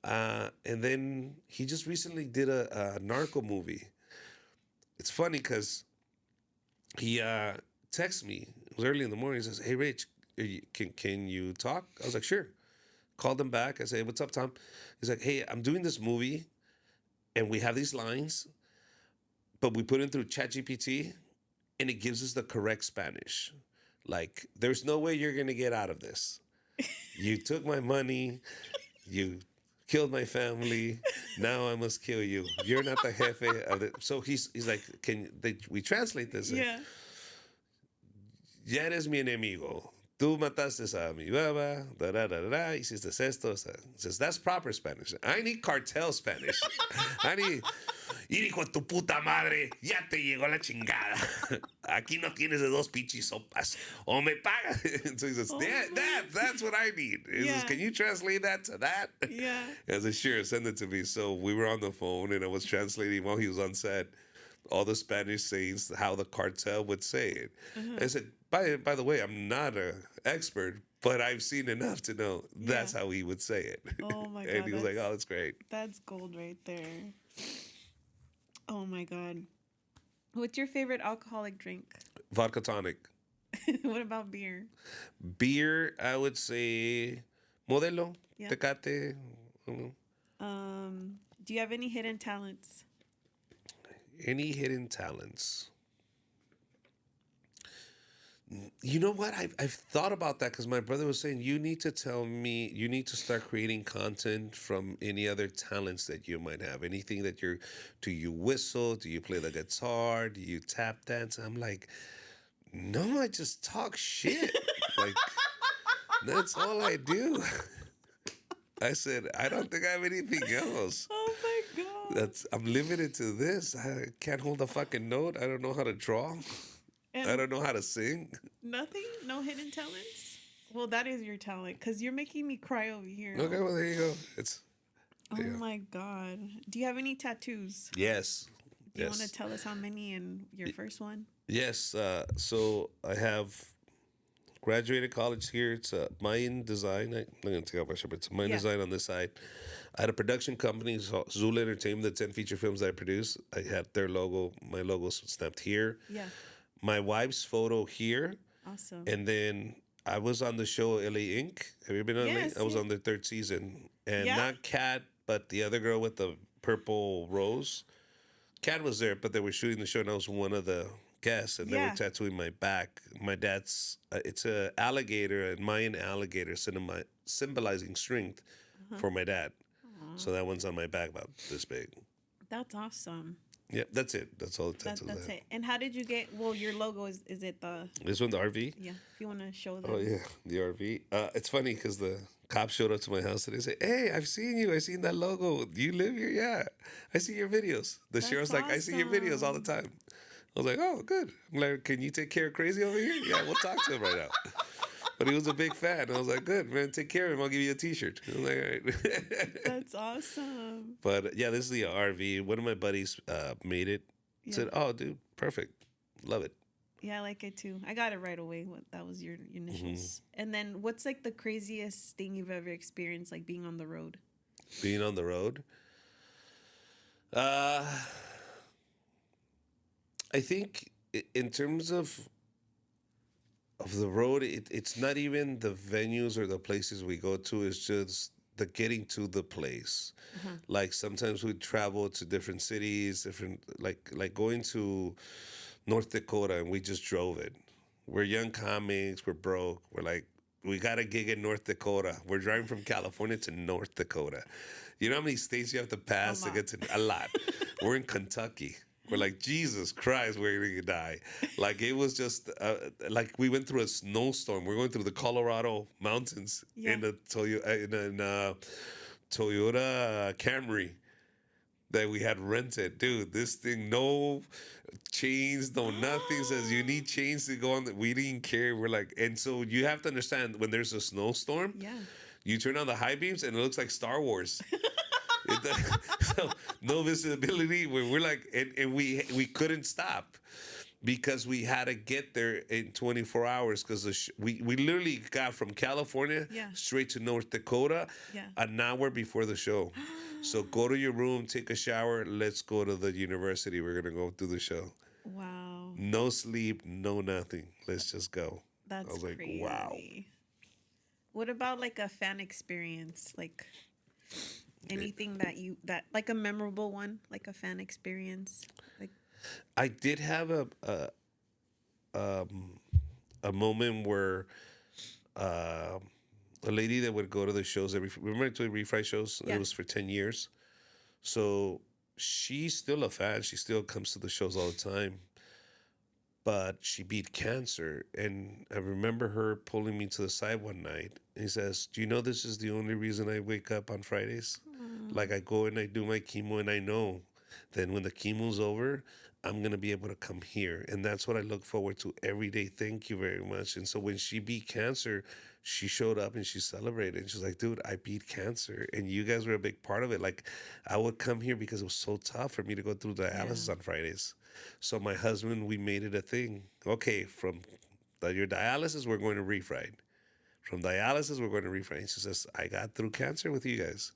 And then he just recently did a narco movie. It's funny because he texts me. It was early in the morning. He says, hey, Rich, can you talk? I was like, sure. Called him back. I said, what's up, Tom? He's like, hey, I'm doing this movie, and we have these lines, but we put it through ChatGPT, and it gives us the correct Spanish. Like, there's no way you're gonna get out of this. You took my money. You killed my family. Now I must kill you. You're not the jefe of it. So he's like, we translate this? Yeah. Ya eres mi enemigo. Tú mataste a mi baba. Da da da da da. Hiciste esto. Says that's proper Spanish. I need cartel Spanish. I need. Hijo de tu puta madre, ya te llegó la chingada. Aquí no tienes de dos pinches sopas. O me pagas. So he says, that's what I need. He says, can you translate that to that? Yeah. I said, sure, send it to me. So we were on the phone and I was translating while he was on set all the Spanish sayings, how the cartel would say it. I said, by the way, I'm not an expert, but I've seen enough to know that's how he would say it. Oh my God. And he was like, oh, that's great. That's gold right there. Oh my God. What's your favorite alcoholic drink? Vodka tonic. What about beer? Beer, I would say Modelo, Yeah. Tecate. I don't know. Do you have any hidden talents? Any hidden talents? You know what? I've thought about that because my brother was saying you need to tell me, you need to start creating content from any other talents that you might have. Anything that do you whistle? Do you play the guitar? Do you tap dance? I'm like, no, I just talk shit. Like, that's all I do. I said, I don't think I have anything else. Oh my God. I'm limited to this. I can't hold a fucking note. I don't know how to draw. And I don't know how to sing. nothing? No hidden talents? Well, that is your talent because you're making me cry over here. Okay, well, there you go. Oh my God. Do you have any tattoos? Yes. Do you want to tell us how many and your first one? Yes. So I have graduated college here. It's Mayan Design. I'm not going to take off my shirt, but it's Mayan Design on this side. I had a production company, Zul Entertainment, the 10 feature films that I produced. I had their logo, my logo stamped here. Yeah. My wife's photo here. Awesome. And then I was on the show LA Inc. Have you been on Yes, LA? I was on their third season. And Yeah? not Kat, but the other girl with the purple rose. Kat was there, but they were shooting the show, and I was one of the guests, and they were tattooing my back. My dad's, it's a alligator, a Mayan alligator, symbolizing strength for my dad. So that one's on my back about this big. That's awesome. Yeah, that's it. That's all the tattoos. That's it. And how did you get? Well, your logo is it the? This one, the RV. Yeah. If you want to show them. Oh yeah, the RV. It's funny because the cops showed up to my house and they say, "Hey, I've seen you. I seen that logo. Do you live here? Yeah, I see your videos." The sheriff's like, "I see your videos all the time." I was like, "Oh, good." I'm like, "Can you take care of Crazy over here?" Yeah, we'll talk to him right now. But he was a big fan. I was like, "Good, man. Take care of him. I'll give you a T-shirt." I was like, "All right." That's awesome. But yeah, this is the RV. One of my buddies made it. Said, "Oh, dude, perfect. Love it." Yeah, I like it too. I got it right away. That was your initials. And then, what's like the craziest thing you've ever experienced, like being on the road? Being on the road. I think in terms of the road, it's not even the venues or the places we go to. It's just the getting to the place. Like sometimes we travel to different cities, different like going to North Dakota, and we just drove it. We're young comics. We're broke. We're like, we got a gig in North Dakota. We're driving from California to North Dakota. You know how many states you have to pass to get to a lot? We're in Kentucky. We're like, Jesus Christ, we're gonna die. Like it was just like we went through a snowstorm. We're going through the Colorado mountains in a Toyota Camry that we had rented. Dude, this thing, no chains, no nothing. Says you need chains to go on. We didn't care. We're like, and so you have to understand when there's a snowstorm, you turn on the high beams and it looks like Star Wars. So no visibility. We're like, and we couldn't stop because we had to get there in 24 hours because we literally got from California straight to North Dakota an hour before the show. So go to your room, take a shower. Let's go to the university. We're going to go do the show. Wow. No sleep, no nothing. Let's just go. That's I was like, crazy. wow. What about like a fan experience? Like anything that like a memorable one, like a fan experience? Like I did have a a moment where uh, a lady that would go to the shows remember to the refried shows? It Yeah. was for 10 years. So she's still a fan. She still comes to the shows all the time. But she beat cancer. And I remember her pulling me to the side one night. And he says, "Do you know this is the only reason I wake up on Fridays? Like I go and I do my chemo and I know then when the chemo's over, I'm gonna be able to come here. And that's what I look forward to every day. Thank you very much." And so when she beat cancer, she showed up and she celebrated. And she's like, "Dude, I beat cancer. And you guys were a big part of it. Like I would come here because it was so tough for me to go through dialysis Yeah. on Fridays." So my husband, we made it a thing. Okay, from your dialysis, we're going to refried. From dialysis, we're going to refried. And she says, "I got through cancer with you guys."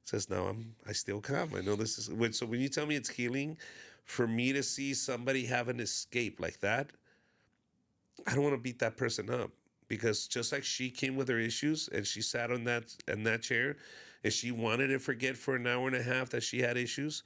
Says, "No, I still come. I know this is so when you tell me it's healing, for me to see somebody have an escape like that, I don't want to beat that person up because just like she came with her issues and she sat on that chair and she wanted to forget for an hour and a half that she had issues,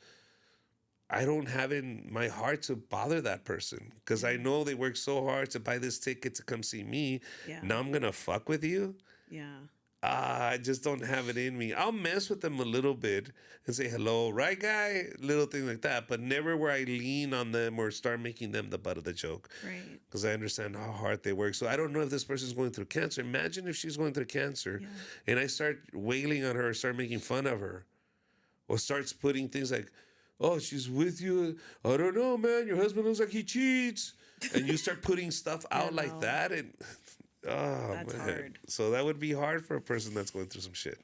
I don't have in my heart to bother that person because I Yeah. know they worked so hard to buy this ticket to come see me. Yeah. Now I'm gonna fuck with you. Yeah. I just don't have it in me. I'll mess with them a little bit and say hello, right, guy? Little thing like that, but never where I lean on them or start making them the butt of the joke Right. because I understand how hard they work. So I don't know if this person's going through cancer. Imagine if she's going through cancer Yeah. and I start wailing on her, start making fun of her, or starts putting things like, "Oh, she's with you. I don't know, man. Your husband looks like he cheats." And you start putting stuff Yeah. out like No, that. And oh, that's man. hard. So that would be hard for a person that's going through some shit.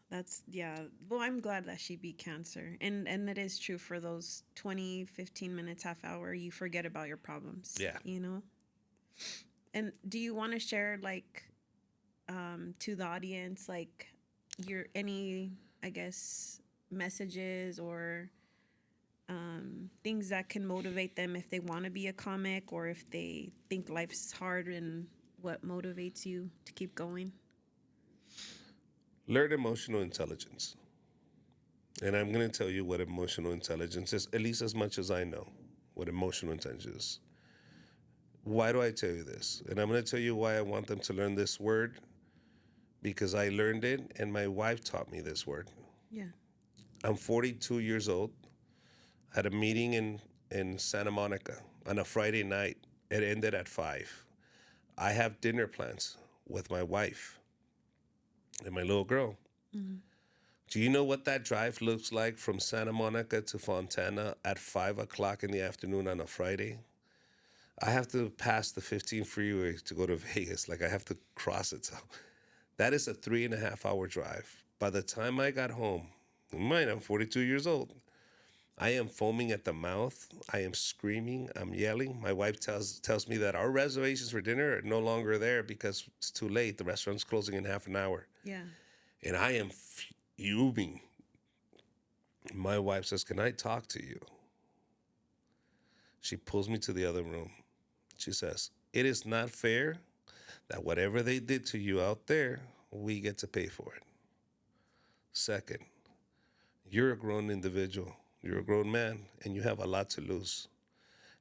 That's yeah. Well, I'm glad that she beat cancer. And it is true for those 20, 15 minutes, half hour, you forget about your problems. Yeah. You know? And do you want to share like to the audience like your any I guess messages or things that can motivate them if they want to be a comic or if they think life's hard and what motivates you to keep going? Learn emotional intelligence. And I'm going to tell you what emotional intelligence is, at least as much as I know what emotional intelligence is. Why do I tell you this? And I'm going to tell you why I want them to learn this word because I learned it and my wife taught me this word. Yeah. I'm 42 years old. Had a meeting in Santa Monica on a Friday night. It ended at 5. I have dinner plans with my wife and my little girl. Mm-hmm. Do you know what that drive looks like from Santa Monica to Fontana at 5 o'clock in the afternoon on a Friday? I have to pass the 15 freeway to go to Vegas. Like I have to cross it. So that is a 3.5 hour drive. By the time I got home, mind, I'm 42 years old. I am foaming at the mouth. I am screaming. I'm yelling. My wife tells me that our reservations for dinner are no longer there because it's too late. The restaurant's closing in half an hour. Yeah. And I am fuming. My wife says, "Can I talk to you?" She pulls me to the other room. She says, "It is not fair that whatever they did to you out there, we get to pay for it. Second, you're a grown individual. You're a grown man, and you have a lot to lose.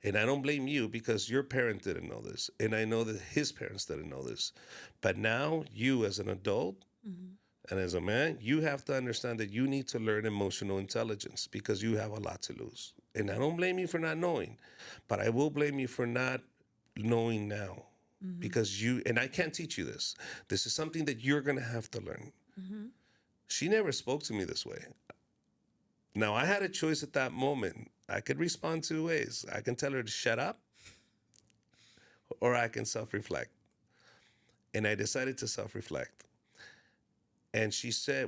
And I don't blame you because your parent didn't know this, and I know that his parents didn't know this. But now you as an adult Mm-hmm. and as a man, you have to understand that you need to learn emotional intelligence because you have a lot to lose. And I don't blame you for not knowing, but I will blame you for not knowing now Mm-hmm. because and I can't teach you this. This is something that you're going to have to learn." Mm-hmm. She never spoke to me this way. Now, I had a choice at that moment. I could respond 2 ways. I can tell her to shut up, or I can self-reflect. And I decided to self-reflect. And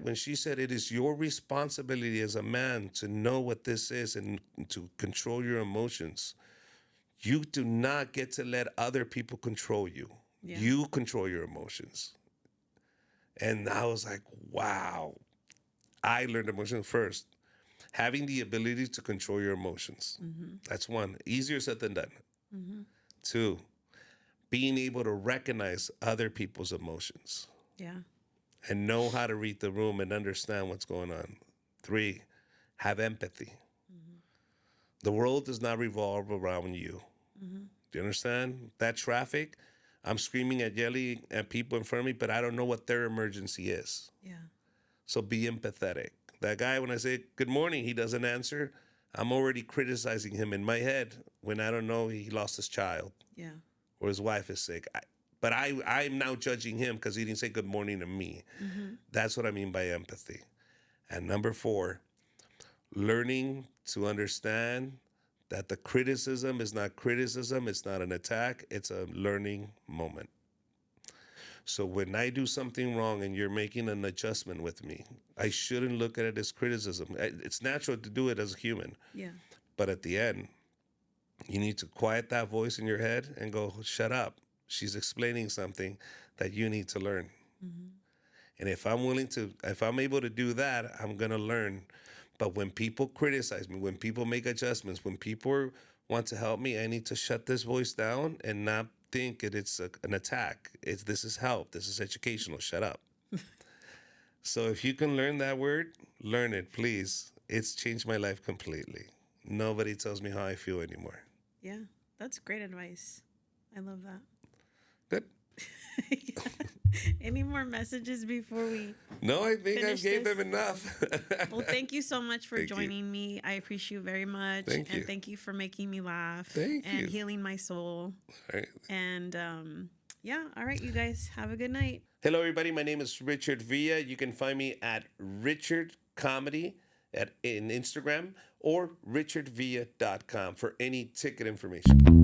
when she said, "It is your responsibility as a man to know what this is and to control your emotions. You do not get to let other people control you. Yeah. You control your emotions." And I was like, wow. I learned emotions first. Having the ability to control your emotions. Mm-hmm. That's one. Easier said than done. Mm-hmm. 2, being able to recognize other people's emotions Yeah. and know how to read the room and understand what's going on. 3, have empathy. Mm-hmm. The world does not revolve around you. Mm-hmm. Do you understand? That traffic, I'm screaming at yelling at people in front of me, but I don't know what their emergency is. Yeah. So be empathetic. That guy, when I say good morning, he doesn't answer. I'm already criticizing him in my head when I don't know he lost his child Yeah. or his wife is sick. But I'm now judging him because he didn't say good morning to me. Mm-hmm. That's what I mean by empathy. And number 4, learning to understand that the criticism is not criticism, it's not an attack, it's a learning moment. So when I do something wrong and you're making an adjustment with me, I shouldn't look at it as criticism. It's natural to do it as a human. Yeah. But at the end, you need to quiet that voice in your head and go, shut up. She's explaining something that you need to learn. Mm-hmm. And if I'm able to do that, I'm going to learn. But when people criticize me, when people make adjustments, when people want to help me, I need to shut this voice down and not think that it's an attack. This is help. This is educational. Shut up. So if you can learn that word, learn it, please. It's changed my life completely. Nobody tells me how I feel anymore. Yeah. That's great advice. I love that. Good. Yeah. Any more messages before we No, I think finish I've gave this? them enough. Well, thank you so much for Thank you. joining me. I appreciate you very much. Thank you. And thank you for making me laugh Thank and you. healing my soul. All right. And yeah, all right, you guys have a good night. Hello, everybody. My name is Richard Villa. You can find me at Richard Comedy in Instagram or richardvilla.com for any ticket information.